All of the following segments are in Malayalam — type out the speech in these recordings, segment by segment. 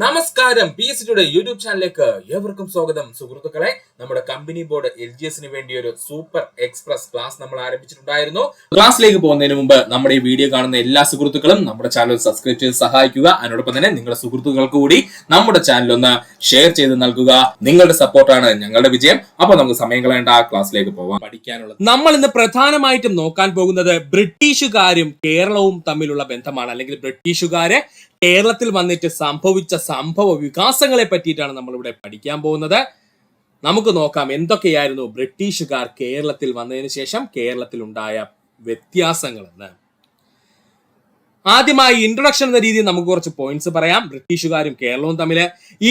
നമസ്കാരം, പി എസ് സിയുടെ യൂട്യൂബ് ചാനലിലേക്ക് ഏവർക്കും സ്വാഗതം. സുഹൃത്തുക്കളെ, നമ്മുടെ കമ്പനി ബോർഡ് LGSന് വേണ്ടി ഒരു സൂപ്പർ എക്സ്പ്രസ് ക്ലാസ് നമ്മൾ ആരംഭിച്ചിട്ടുണ്ടായിരുന്നു. ക്ലാസ്സിലേക്ക് പോകുന്നതിന് മുമ്പ് നമ്മുടെ ഈ വീഡിയോ കാണുന്ന എല്ലാ സുഹൃത്തുക്കളും നമ്മുടെ ചാനൽ സബ്സ്ക്രൈബ് ചെയ്ത് സഹായിക്കുക. അതിനോടൊപ്പം തന്നെ നിങ്ങളുടെ സുഹൃത്തുക്കൾക്ക് കൂടി നമ്മുടെ ചാനൽ ഒന്ന് ഷെയർ ചെയ്ത് നൽകുക. നിങ്ങളുടെ സപ്പോർട്ടാണ് ഞങ്ങളുടെ വിജയം. അപ്പൊ നമുക്ക് സമയം കളയേണ്ട ക്ലാസ്സിലേക്ക് പോവാം. പഠിക്കാനുള്ളത് നമ്മൾ ഇന്ന് പ്രധാനമായിട്ടും നോക്കാൻ പോകുന്നത് ബ്രിട്ടീഷുകാരും കേരളവും തമ്മിലുള്ള ബന്ധമാണ്, അല്ലെങ്കിൽ ബ്രിട്ടീഷുകാരെ കേരളത്തിൽ വന്നിട്ട് സംഭവിച്ച സംഭവ വികാസങ്ങളെ പറ്റിയിട്ടാണ് നമ്മൾ ഇവിടെ പഠിക്കാൻ പോകുന്നത്. നമുക്ക് നോക്കാം എന്തൊക്കെയായിരുന്നു ബ്രിട്ടീഷുകാർ കേരളത്തിൽ വന്നതിന് ശേഷം കേരളത്തിൽ ഉണ്ടായ വ്യത്യാസങ്ങൾ എന്ന്. ആദ്യമായി ഇൻട്രൊഡക്ഷൻ എന്ന രീതിയിൽ നമുക്ക് കുറച്ച് പോയിന്റ്സ് പറയാം. ബ്രിട്ടീഷുകാരും കേരളവും തമ്മിൽ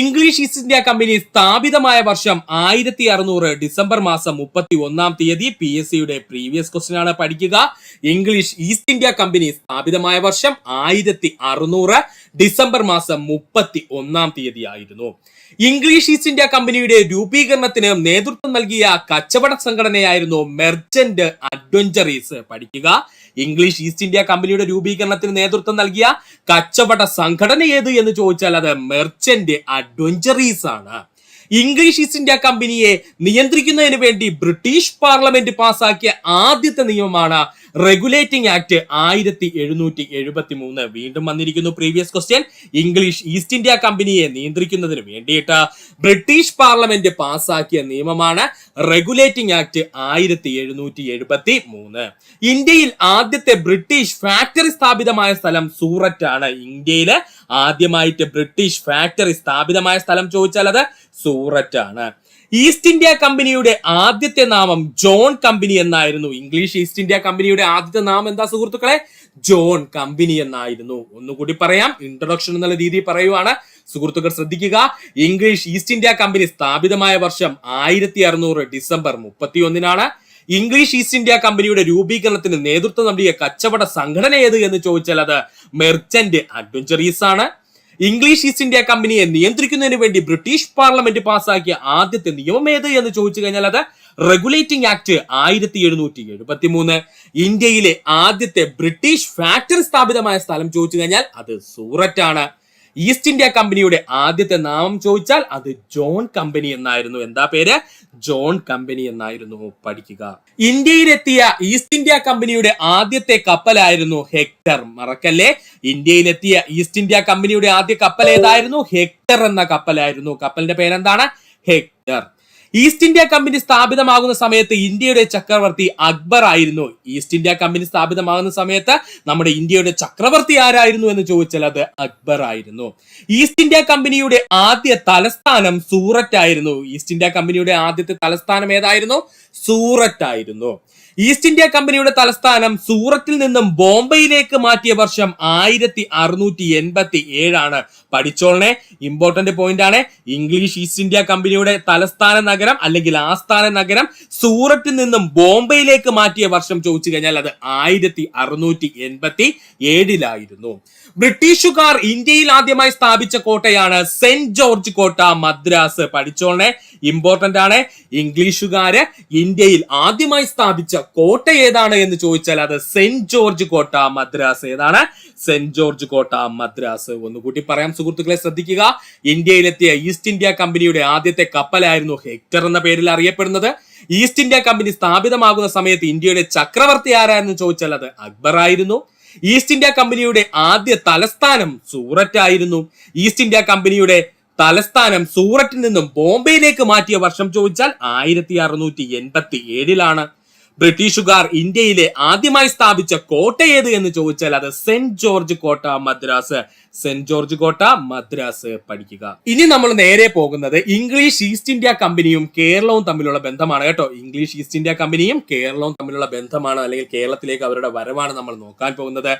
ഇംഗ്ലീഷ് ഈസ്റ്റ് ഇന്ത്യ കമ്പനി സ്ഥാപിതമായ വർഷം 1600 ഡിസംബർ മാസം 31 PSCയുടെ പ്രീവിയസ് ക്വസ്റ്റ്യൻ ആണ് പഠിക്കുക. ഇംഗ്ലീഷ് ഈസ്റ്റ് ഇന്ത്യ കമ്പനി സ്ഥാപിതമായ വർഷം 1600 ഡിസംബർ മാസം 31 ആയിരുന്നു. ഇംഗ്ലീഷ് ഈസ്റ്റ് ഇന്ത്യ കമ്പനിയുടെ രൂപീകരണത്തിന് നേതൃത്വം നൽകിയ കച്ചവട സംഘടനയായിരുന്നു മെർച്ചന്റ് അഡ്വഞ്ചറീസ്. പഠിക്കുക, ഇംഗ്ലീഷ് ഈസ്റ്റ് ഇന്ത്യ കമ്പനിയുടെ രൂപീകരണത്തിന് നേതൃത്വം നൽകിയ കച്ചവട സംഘടന ഏത് എന്ന് ചോദിച്ചാൽ അത് മെർച്ചന്റ് അഡ്വഞ്ചറീസ് ആണ്. ഇംഗ്ലീഷ് ഈസ്റ്റ് ഇന്ത്യ കമ്പനിയെ നിയന്ത്രിക്കുന്നതിന് വേണ്ടി ബ്രിട്ടീഷ് പാർലമെന്റ് പാസാക്കിയ ആദ്യത്തെ നിയമമാണ് റെഗുലേറ്റിംഗ് ആക്ട് 1773. വീണ്ടും വന്നിരിക്കുന്നു previous question. English east India കമ്പനിയെ നിയന്ത്രിക്കുന്നതിന് വേണ്ടിയിട്ട് ബ്രിട്ടീഷ് പാർലമെന്റ് പാസാക്കിയ നിയമമാണ് റെഗുലേറ്റിംഗ് ആക്ട് 1773. ഇന്ത്യയിൽ ആദ്യത്തെ ബ്രിട്ടീഷ് ഫാക്ടറി സ്ഥാപിതമായ സ്ഥലം സൂററ്റ് ആണ്. ഇന്ത്യയില് ആദ്യമായിട്ട് ബ്രിട്ടീഷ് ഫാക്ടറി സ്ഥാപിതമായ സ്ഥലം ചോദിച്ചാൽ അത് സൂററ്റ് ആണ്. ഈസ്റ്റ് ഇന്ത്യ കമ്പനിയുടെ ആദ്യത്തെ നാമം ജോൺ കമ്പനി എന്നായിരുന്നു. ഇംഗ്ലീഷ് ഈസ്റ്റ് ഇന്ത്യ കമ്പനിയുടെ ആദ്യത്തെ നാമം എന്താ സുഹൃത്തുക്കളെ? ജോൺ കമ്പനി എന്നായിരുന്നു. ഒന്നുകൂടി പറയാം, ഇൻട്രൊഡക്ഷൻ എന്നുള്ള രീതിയിൽ പറയുവാണ്. സുഹൃത്തുക്കൾ ശ്രദ്ധിക്കുക, ഇംഗ്ലീഷ് ഈസ്റ്റ് ഇന്ത്യ കമ്പനി സ്ഥാപിതമായ വർഷം 1600 ഡിസംബർ 31. ഇംഗ്ലീഷ് ഈസ്റ്റ് ഇന്ത്യ കമ്പനിയുടെ രൂപീകരണത്തിന് നേതൃത്വം നൽകിയ കച്ചവട സംഘടന ഏത് എന്ന് ചോദിച്ചാൽ അത് മെർച്ചന്റ് അഡ്വഞ്ചറീസ് ആണ്. ഇംഗ്ലീഷ് ഈസ്റ്റ് ഇന്ത്യ കമ്പനിയെ നിയന്ത്രിക്കുന്നതിന് വേണ്ടി ബ്രിട്ടീഷ് പാർലമെന്റ് പാസാക്കിയ ആദ്യത്തെ നിയമം ഏത് എന്ന് ചോദിച്ചു കഴിഞ്ഞാൽ അത് റെഗുലേറ്റിംഗ് ആക്ട് 1773. ഇന്ത്യയിലെ ആദ്യത്തെ ബ്രിട്ടീഷ് ഫാക്ടറി സ്ഥാപിതമായ സ്ഥലം ചോദിച്ചു കഴിഞ്ഞാൽ അത് സൂററ്റ് ആണ്. ഈസ്റ്റ് ഇന്ത്യ കമ്പനിയുടെ ആദ്യത്തെ നാമം ചോദിച്ചാൽ അത് ജോൺ കമ്പനി എന്നായിരുന്നു. എന്താ പേര്? ജോൺ കമ്പനി എന്നായിരുന്നു. പഠിക്കുക. ഇന്ത്യയിലെത്തിയ ഈസ്റ്റ് ഇന്ത്യ കമ്പനിയുടെ ആദ്യത്തെ കപ്പലായിരുന്നു ഹെക്ടർ. മറക്കല്ലേ, ഇന്ത്യയിലെത്തിയ ഈസ്റ്റ് ഇന്ത്യ കമ്പനിയുടെ ആദ്യ കപ്പൽ ഏതായിരുന്നു? ഹെക്ടർ എന്ന കപ്പലായിരുന്നു. കപ്പലിന്റെ പേരെന്താണ്? ഹെക്ടർ. ഈസ്റ്റ് ഇന്ത്യ കമ്പനി സ്ഥാപിതമാകുന്ന സമയത്ത് ഇന്ത്യയുടെ ചക്രവർത്തി അക്ബർ ആയിരുന്നു. ഈസ്റ്റ് ഇന്ത്യ കമ്പനി സ്ഥാപിതമാകുന്ന സമയത്ത് നമ്മുടെ ഇന്ത്യയുടെ ചക്രവർത്തി ആരായിരുന്നു എന്ന് ചോദിച്ചാൽ അത് അക്ബർ ആയിരുന്നു. ഈസ്റ്റ് ഇന്ത്യ കമ്പനിയുടെ ആദ്യ തലസ്ഥാനം സൂററ്റ് ആയിരുന്നു. ഈസ്റ്റ് ഇന്ത്യ കമ്പനിയുടെ ആദ്യത്തെ തലസ്ഥാനം ഏതായിരുന്നു? സൂററ്റ് ആയിരുന്നു. ഈസ്റ്റ് ഇന്ത്യ കമ്പനിയുടെ തലസ്ഥാനം സൂറത്തിൽ നിന്നും ബോംബെയിലേക്ക് മാറ്റിയ വർഷം 1687 ആണ്. പഠിച്ചോളനെ, ഇമ്പോർട്ടന്റ് പോയിന്റ് ആണ്. ഇംഗ്ലീഷ് ഈസ്റ്റ് ഇന്ത്യ കമ്പനിയുടെ തലസ്ഥാന നഗരം അല്ലെങ്കിൽ ആസ്ഥാന നഗരം സൂറത്തിൽ നിന്നും ബോംബെയിലേക്ക് മാറ്റിയ വർഷം ചോദിച്ചു കഴിഞ്ഞാൽ അത് 1687 ബ്രിട്ടീഷുകാർ ഇന്ത്യയിൽ ആദ്യമായി സ്ഥാപിച്ച കോട്ടയാണ് സെന്റ് ജോർജ് കോട്ട, മദ്രാസ്. പഠിച്ചോളനെ, ഇമ്പോർട്ടന്റ് ആണ്. ഇംഗ്ലീഷുകാര് ഇന്ത്യയിൽ ആദ്യമായി സ്ഥാപിച്ച കോട്ട ഏതാണ് എന്ന് ചോദിച്ചാൽ അത് സെന്റ് ജോർജ് കോട്ട, മദ്രാസ്. ഏതാണ്? സെന്റ് ജോർജ് കോട്ട, മദ്രാസ്. ഒന്നുകൂടി പറയാം സുഹൃത്തുക്കളെ, ശ്രദ്ധിക്കുക. ഇന്ത്യയിലെത്തിയ ഈസ്റ്റ് ഇന്ത്യ കമ്പനിയുടെ ആദ്യത്തെ കപ്പലായിരുന്നു ഹെക്ടർ എന്ന പേരിൽ അറിയപ്പെടുന്നത്. ഈസ്റ്റ് ഇന്ത്യ കമ്പനി സ്ഥാപിതമാകുന്ന സമയത്ത് ഇന്ത്യയുടെ ചക്രവർത്തി ആരായിരുന്നു ചോദിച്ചാൽ അത് അക്ബർ ആയിരുന്നു. ഈസ്റ്റ് ഇന്ത്യ കമ്പനിയുടെ ആദ്യ തലസ്ഥാനം സൂററ്റ് ആയിരുന്നു. ഈസ്റ്റ് ഇന്ത്യ കമ്പനിയുടെ തലസ്ഥാനം സൂററ്റിൽ നിന്നും ബോംബെയിലേക്ക് മാറ്റിയ വർഷം ചോദിച്ചാൽ 1687 ബ്രിട്ടീഷുകാർ ഇന്ത്യയിലെ ആദ്യമായി സ്ഥാപിച്ച കോട്ട ഏത് എന്ന് ചോദിച്ചാൽ അത് സെന്റ് ജോർജ് കോട്ട, മദ്രാസ്. സെന്റ് ജോർജ് കോട്ട, മദ്രാസ്. പഠിക്കുക. ഇനി നമ്മൾ നേരെ പോകുന്നത് ഇംഗ്ലീഷ് ഈസ്റ്റ് ഇന്ത്യ കമ്പനിയും കേരളവും തമ്മിലുള്ള ബന്ധമാണ് കേട്ടോ. ഇംഗ്ലീഷ് ഈസ്റ്റ് ഇന്ത്യ കമ്പനിയും കേരളവും തമ്മിലുള്ള ബന്ധമാണ്, അല്ലെങ്കിൽ കേരളത്തിലേക്ക് അവരുടെ വരവാണ് നമ്മൾ നോക്കാൻ പോകുന്നത്.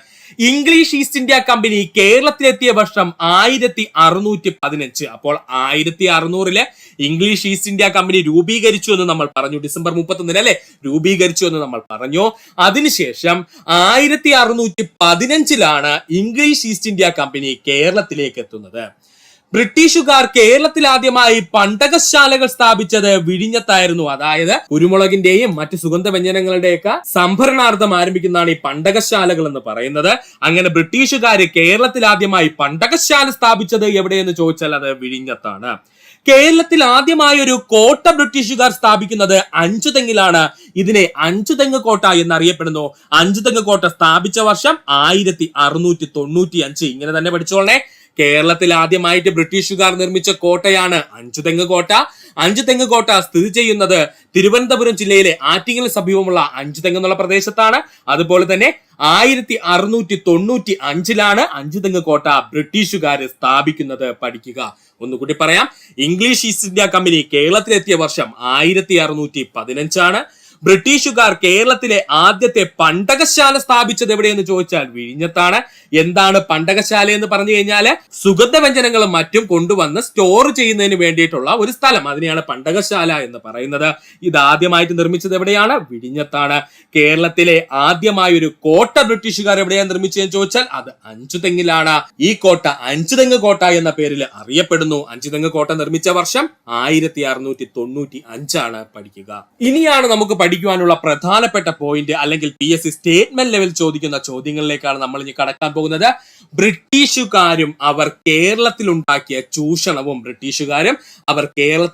ഇംഗ്ലീഷ് ഈസ്റ്റ് ഇന്ത്യ കമ്പനി കേരളത്തിലെത്തിയ വർഷം 1615. അപ്പോൾ 1600 ഇംഗ്ലീഷ് ഈസ്റ്റ് ഇന്ത്യ കമ്പനി രൂപീകരിച്ചു എന്ന് നമ്മൾ പറഞ്ഞു. ഡിസംബർ 31 അല്ലെ രൂപീകരിച്ചു എന്ന് നമ്മൾ പറഞ്ഞു. അതിനുശേഷം 1615 ഇംഗ്ലീഷ് ഈസ്റ്റ് ഇന്ത്യ കമ്പനി കേരളത്തിലേക്ക് എത്തുന്നത്. ബ്രിട്ടീഷുകാർ കേരളത്തിൽ ആദ്യമായി പണ്ടകശാലകൾ സ്ഥാപിച്ചത് വിഴിഞ്ഞത്തായിരുന്നു. അതായത് കുരുമുളകിന്റെയും മറ്റ് സുഗന്ധ വ്യഞ്ജനങ്ങളുടെയൊക്കെ സംഭരണാർത്ഥം ആരംഭിക്കുന്നതാണ് ഈ പണ്ടകശാലകൾ എന്ന് പറയുന്നത്. അങ്ങനെ ബ്രിട്ടീഷുകാർ കേരളത്തിൽ ആദ്യമായി പണ്ടകശാല സ്ഥാപിച്ചത് എവിടെയെന്ന് ചോദിച്ചാൽ അത് വിഴിഞ്ഞത്താണ്. കേരളത്തിൽ ആദ്യമായി ഒരു കോട്ട ബ്രിട്ടീഷുകാർ സ്ഥാപിക്കുന്നത് അഞ്ചുതെങ്ങിലാണ്. ഇതിനെ അഞ്ചുതെങ്ങ് കോട്ട എന്നറിയപ്പെടുന്നു. അഞ്ചുതെങ്ങ് കോട്ട സ്ഥാപിച്ച വർഷം 1695. ഇങ്ങനെ തന്നെ പഠിച്ചോളേ. കേരളത്തിൽ ആദ്യമായിട്ട് ബ്രിട്ടീഷുകാർ നിർമ്മിച്ച കോട്ടയാണ് അഞ്ചുതെങ്ങ് കോട്ട. അഞ്ചുതെങ്ങ് കോട്ട സ്ഥിതി ചെയ്യുന്നത് തിരുവനന്തപുരം ജില്ലയിലെ ആറ്റിങ്ങൽ സമീപമുള്ള അഞ്ചുതെങ്ങ് എന്നുള്ള പ്രദേശത്താണ്. അതുപോലെ തന്നെ 1695 അഞ്ചുതെങ്ങ് കോട്ട ബ്രിട്ടീഷുകാർ സ്ഥാപിക്കുന്നത്. പഠിക്കുക. ഒന്നുകൂടി പറയാം. ഇംഗ്ലീഷ് ഈസ്റ്റ് ഇന്ത്യ കമ്പനി കേരളത്തിലെത്തിയ വർഷം 1615. ബ്രിട്ടീഷുകാർ കേരളത്തിലെ ആദ്യത്തെ പണ്ടകശാല സ്ഥാപിച്ചത് എവിടെയെന്ന് ചോദിച്ചാൽ വിഴിഞ്ഞത്താണ്. എന്താണ് പണ്ടകശാല എന്ന് പറഞ്ഞു കഴിഞ്ഞാൽ സുഗന്ധ വ്യഞ്ജനങ്ങളും മറ്റും കൊണ്ടുവന്ന് സ്റ്റോർ ചെയ്യുന്നതിന് വേണ്ടിയിട്ടുള്ള ഒരു സ്ഥലം. അതിനെയാണ് പണ്ടകശാല എന്ന് പറയുന്നത്. ഇത് ആദ്യമായിട്ട് നിർമ്മിച്ചത് എവിടെയാണ്? വിഴിഞ്ഞത്താണ്. കേരളത്തിലെ ആദ്യമായ ഒരു കോട്ട ബ്രിട്ടീഷുകാർ എവിടെയാണ് നിർമ്മിച്ചതെന്ന് ചോദിച്ചാൽ അത് അഞ്ചുതെങ്ങിലാണ്. ഈ കോട്ട അഞ്ചുതെങ്ങ് കോട്ട എന്ന പേരിൽ അറിയപ്പെടുന്നു. അഞ്ചുതെങ്ങ് കോട്ട നിർമ്മിച്ച വർഷം 1695. പഠിക്കുക. ഇനിയാണ് നമുക്ക് പഠിക്കുവാനുള്ള പ്രധാനപ്പെട്ട പോയിന്റ്, അല്ലെങ്കിൽ PSC സ്റ്റേറ്റ്മെന്റ് ലെവൽ ചോദിക്കുന്ന ചോദ്യങ്ങളിലേക്കാണ് നമ്മൾ ഇനി കടക്കാൻ പോകുന്നത്. ബ്രിട്ടീഷുകാരും അവർ കേരളത്തിൽ ഉണ്ടാക്കിയ ചൂഷണവും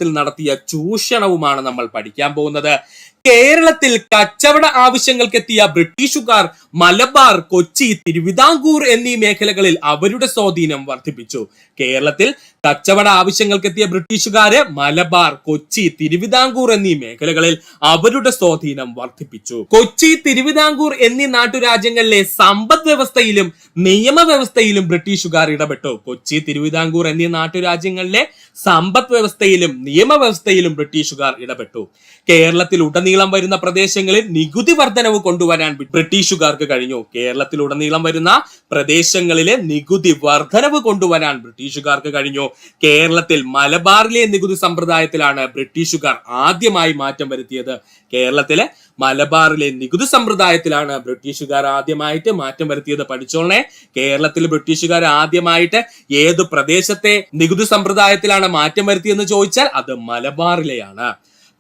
നടത്തിയ ചൂഷണവുമാണ് നമ്മൾ പഠിക്കാൻ പോകുന്നത്. കേരളത്തിൽ കച്ചവട ആവശ്യങ്ങൾക്കെത്തിയ ബ്രിട്ടീഷുകാർ മലബാർ, കൊച്ചി, തിരുവിതാംകൂർ എന്നീ മേഖലകളിൽ അവരുടെ സ്വാധീനം വർദ്ധിപ്പിച്ചു. കേരളത്തിൽ കച്ചവട ആവശ്യങ്ങൾക്കെത്തിയ ബ്രിട്ടീഷുകാര് മലബാർ, കൊച്ചി, തിരുവിതാംകൂർ എന്നീ മേഖലകളിൽ അവരുടെ സ്വാധീനം വർദ്ധിപ്പിച്ചു. കൊച്ചി, തിരുവിതാംകൂർ എന്നീ നാട്ടുരാജ്യങ്ങളിലെ സമ്പദ് വ്യവസ്ഥയിലും നിയമവ്യവസ്ഥയിലും ബ്രിട്ടീഷുകാർ ഇടപെട്ടു. കൊച്ചി, തിരുവിതാംകൂർ എന്നീ നാട്ടുരാജ്യങ്ങളിലെ സമ്പദ് വ്യവസ്ഥയിലും നിയമവ്യവസ്ഥയിലും ബ്രിട്ടീഷുകാർ ഇടപെട്ടു. കേരളത്തിൽ ഉടനീളം വരുന്ന പ്രദേശങ്ങളിൽ നികുതി വർധനവ് കൊണ്ടുവരാൻ ബ്രിട്ടീഷുകാർക്ക് കഴിഞ്ഞു. കേരളത്തിലുടനീളം വരുന്ന പ്രദേശങ്ങളിലെ നികുതി വർധനവ് കൊണ്ടുവരാൻ ബ്രിട്ടീഷുകാർക്ക് കഴിഞ്ഞു. കേരളത്തിൽ മലബാറിലെ നികുതി സമ്പ്രദായത്തിലാണ് ബ്രിട്ടീഷുകാർ ആദ്യമായി മാറ്റം വരുത്തിയത്. കേരളത്തിലെ മലബാറിലെ നികുതി സമ്പ്രദായത്തിലാണ് ബ്രിട്ടീഷുകാർ ആദ്യമായിട്ട് മാറ്റം വരുത്തിയത്. പഠിച്ചോളേ. കേരളത്തിൽ ബ്രിട്ടീഷുകാർ ആദ്യമായിട്ട് ഏത് പ്രദേശത്തെ നികുതി സമ്പ്രദായത്തിലാണ് മാറ്റം വരുത്തിയെന്ന് ചോദിച്ചാൽ അത് മലബാറിലെയാണ്.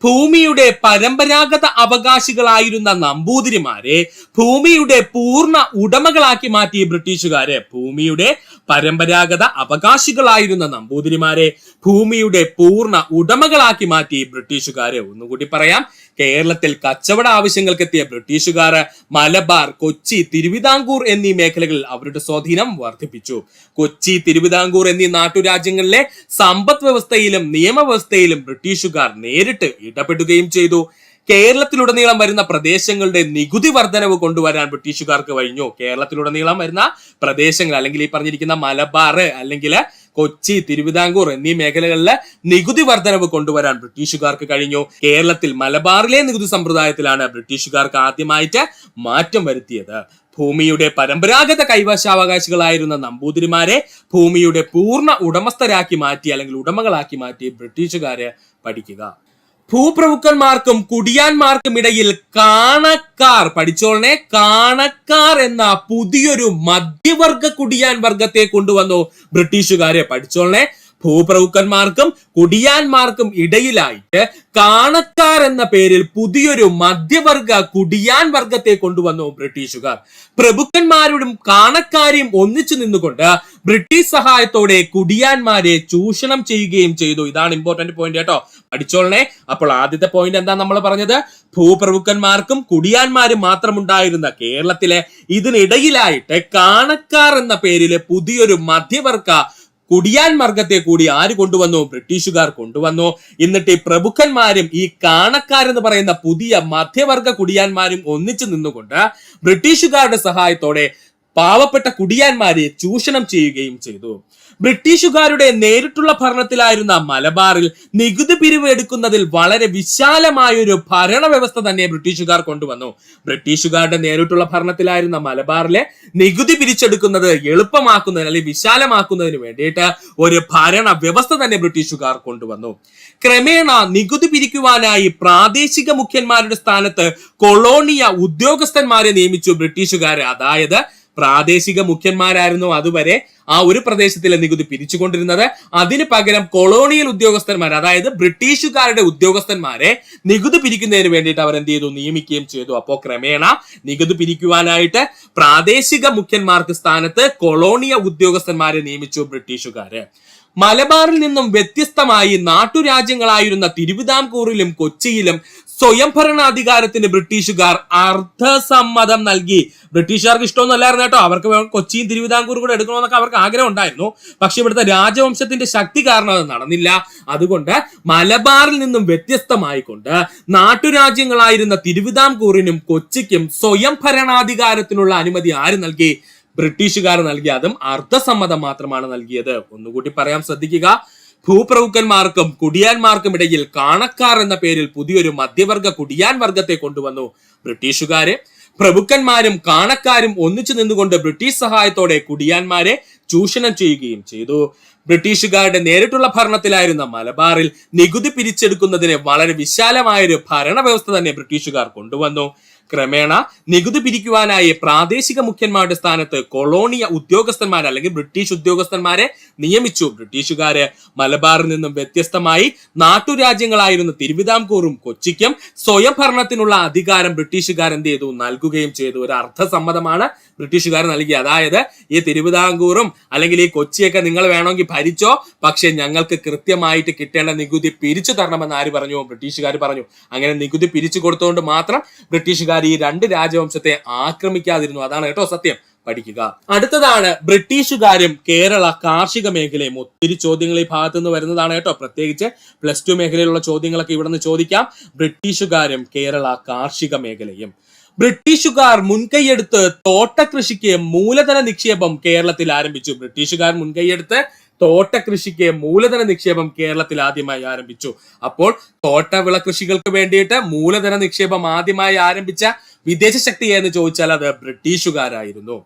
ഭൂമിയുടെ പരമ്പരാഗത അവകാശികളായിരുന്ന നമ്പൂതിരിമാരെ ഭൂമിയുടെ പൂർണ്ണ ഉടമകളാക്കി മാറ്റി ബ്രിട്ടീഷുകാര്. ഭൂമിയുടെ പരമ്പരാഗത അവകാശികളായിരുന്ന നമ്പൂതിരിമാരെ ഭൂമിയുടെ പൂർണ്ണ ഉടമകളാക്കി മാറ്റി ബ്രിട്ടീഷുകാര്. ഒന്നുകൂടി പറയാം. കേരളത്തിൽ കച്ചവട ആവശ്യങ്ങൾക്കെത്തിയ ബ്രിട്ടീഷുകാർ മലബാർ, കൊച്ചി, തിരുവിതാംകൂർ എന്നീ മേഖലകളിൽ അവരുടെ സ്വാധീനം വർദ്ധിപ്പിച്ചു. കൊച്ചി, തിരുവിതാംകൂർ എന്നീ നാട്ടുരാജ്യങ്ങളിലെ സമ്പദ് വ്യവസ്ഥയിലും നിയമവ്യവസ്ഥയിലും ബ്രിട്ടീഷുകാർ നേരിട്ട് ഇടപെടുകയും ചെയ്തു. കേരളത്തിലുടനീളം വരുന്ന പ്രദേശങ്ങളുടെ നികുതി വർധനവ് കൊണ്ടുവരാൻ ബ്രിട്ടീഷുകാർക്ക് കഴിഞ്ഞു. കേരളത്തിലുടനീളം വരുന്ന പ്രദേശങ്ങൾ, അല്ലെങ്കിൽ ഈ പറഞ്ഞിരിക്കുന്ന മലബാർ, അല്ലെങ്കിൽ കൊച്ചി, തിരുവിതാംകൂർ എന്നീ മേഖലകളിൽ നികുതി വർധനവ് കൊണ്ടുവരാൻ ബ്രിട്ടീഷുകാർക്ക് കഴിഞ്ഞു. കേരളത്തിൽ മലബാറിലെ നികുതി സമ്പ്രദായത്തിലാണ് ബ്രിട്ടീഷുകാർക്ക് ആദ്യമായിട്ട് മാറ്റം വരുത്തിയത്. ഭൂമിയുടെ പരമ്പരാഗത കൈവശാവകാശികളായിരുന്ന നമ്പൂതിരിമാരെ ഭൂമിയുടെ പൂർണ്ണ ഉടമസ്ഥരാക്കി മാറ്റി, അല്ലെങ്കിൽ ഉടമകളാക്കി മാറ്റി ബ്രിട്ടീഷുകാര്. പഠിക്കുക. ഭൂപ്രഭുക്കന്മാർക്കും കുടിയാന്മാർക്കും ഇടയിൽ കാണക്കാർ, പഠിച്ചോളനെ, കാണക്കാർ എന്ന പുതിയൊരു മധ്യവർഗ കുടിയാൻ വർഗത്തെ കൊണ്ടുവന്നു ബ്രിട്ടീഷുകാരെ. പഠിച്ചോളനെ. ഭൂപ്രഭുക്കന്മാർക്കും കുടിയാന്മാർക്കും ഇടയിലായിട്ട് കാണക്കാർ എന്ന പേരിൽ പുതിയൊരു മധ്യവർഗ കുടിയാൻ വർഗത്തെ കൊണ്ടുവന്നു ബ്രിട്ടീഷുകാർ. പ്രഭുക്കന്മാരോടും കാണക്കാരെയും ഒന്നിച്ചു നിന്നുകൊണ്ട് ബ്രിട്ടീഷ് സഹായത്തോടെ കുടിയാന്മാരെ ചൂഷണം ചെയ്യുകയും ചെയ്തു. ഇതാണ് ഇമ്പോർട്ടന്റ് പോയിന്റ് കേട്ടോ. പഠിച്ചോളനെ. അപ്പോൾ ആദ്യത്തെ പോയിന്റ് എന്താ നമ്മൾ പറഞ്ഞത്? ഭൂപ്രഭുക്കന്മാർക്കും കുടിയാന്മാരും മാത്രമുണ്ടായിരുന്ന കേരളത്തിലെ ഇതിനിടയിലായിട്ട് കാണക്കാർ എന്ന പേരില് പുതിയൊരു മധ്യവർഗ കുടിയാൻ വർഗത്തെ കൂടി ആര് കൊണ്ടുവന്നു? ബ്രിട്ടീഷുകാർ കൊണ്ടുവന്നു. എന്നിട്ട് ഈ പ്രഭുക്കന്മാരും ഈ കാണക്കാരെന്ന് പറയുന്ന പുതിയ മധ്യവർഗ കുടിയാന്മാരും ഒന്നിച്ചു നിന്നുകൊണ്ട് ബ്രിട്ടീഷുകാരുടെ സഹായത്തോടെ പാവപ്പെട്ട കുടിയാന്മാരെ ചൂഷണം ചെയ്യുകയും ചെയ്തു. ബ്രിട്ടീഷുകാരുടെ നേരിട്ടുള്ള ഭരണത്തിലായിരുന്ന മലബാറിൽ നികുതി പിരിവ് എടുക്കുന്നതിൽ വളരെ വിശാലമായ ഒരു ഭരണ വ്യവസ്ഥ തന്നെ ബ്രിട്ടീഷുകാർ കൊണ്ടുവന്നു. ബ്രിട്ടീഷുകാരുടെ നേരിട്ടുള്ള ഭരണത്തിലായിരുന്ന മലബാറിലെ നികുതി പിരിച്ചെടുക്കുന്നത് എളുപ്പമാക്കുന്നതിന്, അല്ലെങ്കിൽ വിശാലമാക്കുന്നതിന് വേണ്ടിയിട്ട് ഒരു ഭരണ വ്യവസ്ഥ തന്നെ ബ്രിട്ടീഷുകാർ കൊണ്ടുവന്നു. ക്രമേണ നികുതി പിരിക്കുവാനായി പ്രാദേശിക മുഖ്യന്മാരുടെ സ്ഥാനത്ത് കൊളോണിയ ഉദ്യോഗസ്ഥന്മാരെ നിയമിച്ചു ബ്രിട്ടീഷുകാര്. അതായത് പ്രാദേശിക മുഖ്യന്മാരായിരുന്നു അതുവരെ ആ ഒരു പ്രദേശത്തിലെ നികുതി പിരിച്ചുകൊണ്ടിരുന്നത്. അതിന് പകരം കൊളോണിയൽ ഉദ്യോഗസ്ഥന്മാർ, അതായത് ബ്രിട്ടീഷുകാരുടെ ഉദ്യോഗസ്ഥന്മാരെ നികുതി പിരിക്കുന്നതിന് വേണ്ടിയിട്ട് അവർ എന്ത് ചെയ്തു, നിയമിക്കുകയും ചെയ്തു. അപ്പോൾ ക്രമേണ നികുതി പിരിക്കുവാനായിട്ട് പ്രാദേശിക മുഖ്യന്മാർക്ക് സ്ഥാനത്ത് കൊളോണിയൽ ഉദ്യോഗസ്ഥന്മാരെ നിയമിച്ചു ബ്രിട്ടീഷുകാര്. മലബാറിൽ നിന്നും വ്യത്യസ്തമായി നാട്ടുരാജ്യങ്ങളായിരുന്ന തിരുവിതാംകൂറിലും കൊച്ചിയിലും സ്വയംഭരണാധികാരത്തിന് ബ്രിട്ടീഷുകാർ അർദ്ധസമ്മതം നൽകി. ബ്രിട്ടീഷുകാർക്ക് ഇഷ്ടമൊന്നുമല്ലായിരുന്നു കേട്ടോ, അവർക്ക് കൊച്ചിയും തിരുവിതാംകൂറും കൂടെ എടുക്കണമെന്നൊക്കെ അവർക്ക് ആഗ്രഹം ഉണ്ടായിരുന്നു. പക്ഷെ ഇവിടുത്തെ രാജവംശത്തിന്റെ ശക്തി കാരണം അത് നടന്നില്ല. അതുകൊണ്ട് മലബാറിൽ നിന്നും വ്യത്യസ്തമായിക്കൊണ്ട് നാട്ടുരാജ്യങ്ങളായിരുന്ന തിരുവിതാംകൂറിനും കൊച്ചിക്കും സ്വയംഭരണാധികാരത്തിനുള്ള അനുമതി ആര് നൽകി? ബ്രിട്ടീഷുകാർ നൽകി. അതും അർദ്ധസമ്മതം മാത്രമാണ് നൽകിയത്. ഒന്നുകൂടി പറയാൻ ശ്രദ്ധിക്കുക. ഭൂപ്രഭുക്കന്മാർക്കും കുടിയാന്മാർക്കും ഇടയിൽ കാണക്കാർ എന്ന പേരിൽ പുതിയൊരു മധ്യവർഗ കുടിയാൻ വർഗത്തെ കൊണ്ടുവന്നു ബ്രിട്ടീഷുകാര്. പ്രഭുക്കന്മാരും കാണക്കാരും ഒന്നിച്ചു നിന്നുകൊണ്ട് ബ്രിട്ടീഷ് സഹായത്തോടെ കുടിയാന്മാരെ ചൂഷണം ചെയ്യുകയും ചെയ്തു. ബ്രിട്ടീഷുകാരുടെ നേരിട്ടുള്ള ഭരണത്തിലായിരുന്ന മലബാറിൽ നികുതി പിരിച്ചെടുക്കുന്നതിന് വളരെ വിശാലമായൊരു ഭരണ വ്യവസ്ഥ തന്നെ ബ്രിട്ടീഷുകാർ കൊണ്ടുവന്നു. ക്രമേണ നികുതി പിരിക്കുവാനായി പ്രാദേശിക മുഖ്യന്മാരുടെ സ്ഥാനത്ത് കൊളോണിയ ഉദ്യോഗസ്ഥന്മാരെ അല്ലെങ്കിൽ ബ്രിട്ടീഷ് ഉദ്യോഗസ്ഥന്മാരെ നിയമിച്ചു ബ്രിട്ടീഷുകാര്. മലബാറിൽ നിന്നും വ്യത്യസ്തമായി നാട്ടുരാജ്യങ്ങളായിരുന്ന തിരുവിതാംകൂറും കൊച്ചിക്കും സ്വയം ഭരണത്തിനുള്ള അധികാരം ബ്രിട്ടീഷുകാർ എന്ത് ചെയ്തു, നൽകുകയും ചെയ്തു. ഒരു അർദ്ധസമ്മതമാണ് ബ്രിട്ടീഷുകാർ നൽകി. അതായത് ഈ തിരുവിതാംകൂറും അല്ലെങ്കിൽ ഈ കൊച്ചിയൊക്കെ നിങ്ങൾ വേണമെങ്കിൽ ഭരിച്ചോ, പക്ഷെ ഞങ്ങൾക്ക് കൃത്യമായിട്ട് കിട്ടേണ്ട നികുതി പിരിച്ചു തരണമെന്ന് ആര് പറഞ്ഞു? ബ്രിട്ടീഷുകാർ പറഞ്ഞു. അങ്ങനെ നികുതി പിരിച്ചു കൊടുത്തുകൊണ്ട് മാത്രം ബ്രിട്ടീഷുകാർ ഈ രണ്ട് രാജവംശത്തെ ആക്രമിക്കാതിരുന്നു. അതാണ് കേട്ടോ സത്യം. പഠിക്കുക. അടുത്തതാണ് ബ്രിട്ടീഷുകാരും കേരള കാർഷിക മേഖലയും. ഒത്തിരി ചോദ്യങ്ങൾ ഈ ഭാഗത്തു നിന്ന് വരുന്നതാണ് കേട്ടോ. പ്രത്യേകിച്ച് +2 മേഖലയിലുള്ള ചോദ്യങ്ങളൊക്കെ ഇവിടെ നിന്ന് ചോദിക്കാം. ബ്രിട്ടീഷുകാരും കേരള കാർഷിക മേഖലയും. ബ്രിട്ടീഷുകാർ മുൻകൈയെടുത്ത് തോട്ടകൃഷിക്ക് മൂലധന നിക്ഷേപം കേരളത്തിൽ ആരംഭിച്ചു. ബ്രിട്ടീഷുകാർ മുൻകൈയെടുത്ത് തോട്ടകൃഷിക്ക് മൂലധന നിക്ഷേപം കേരളത്തിൽ ആദ്യമായി ആരംഭിച്ചു. അപ്പോൾ തോട്ടവിള കൃഷികൾക്ക് വേണ്ടിയിട്ട് മൂലധന നിക്ഷേപം ആദ്യമായി ആരംഭിച്ച വിദേശ ശക്തി എന്ന് ചോദിച്ചാൽ അത് ബ്രിട്ടീഷുകാരായിരുന്നു.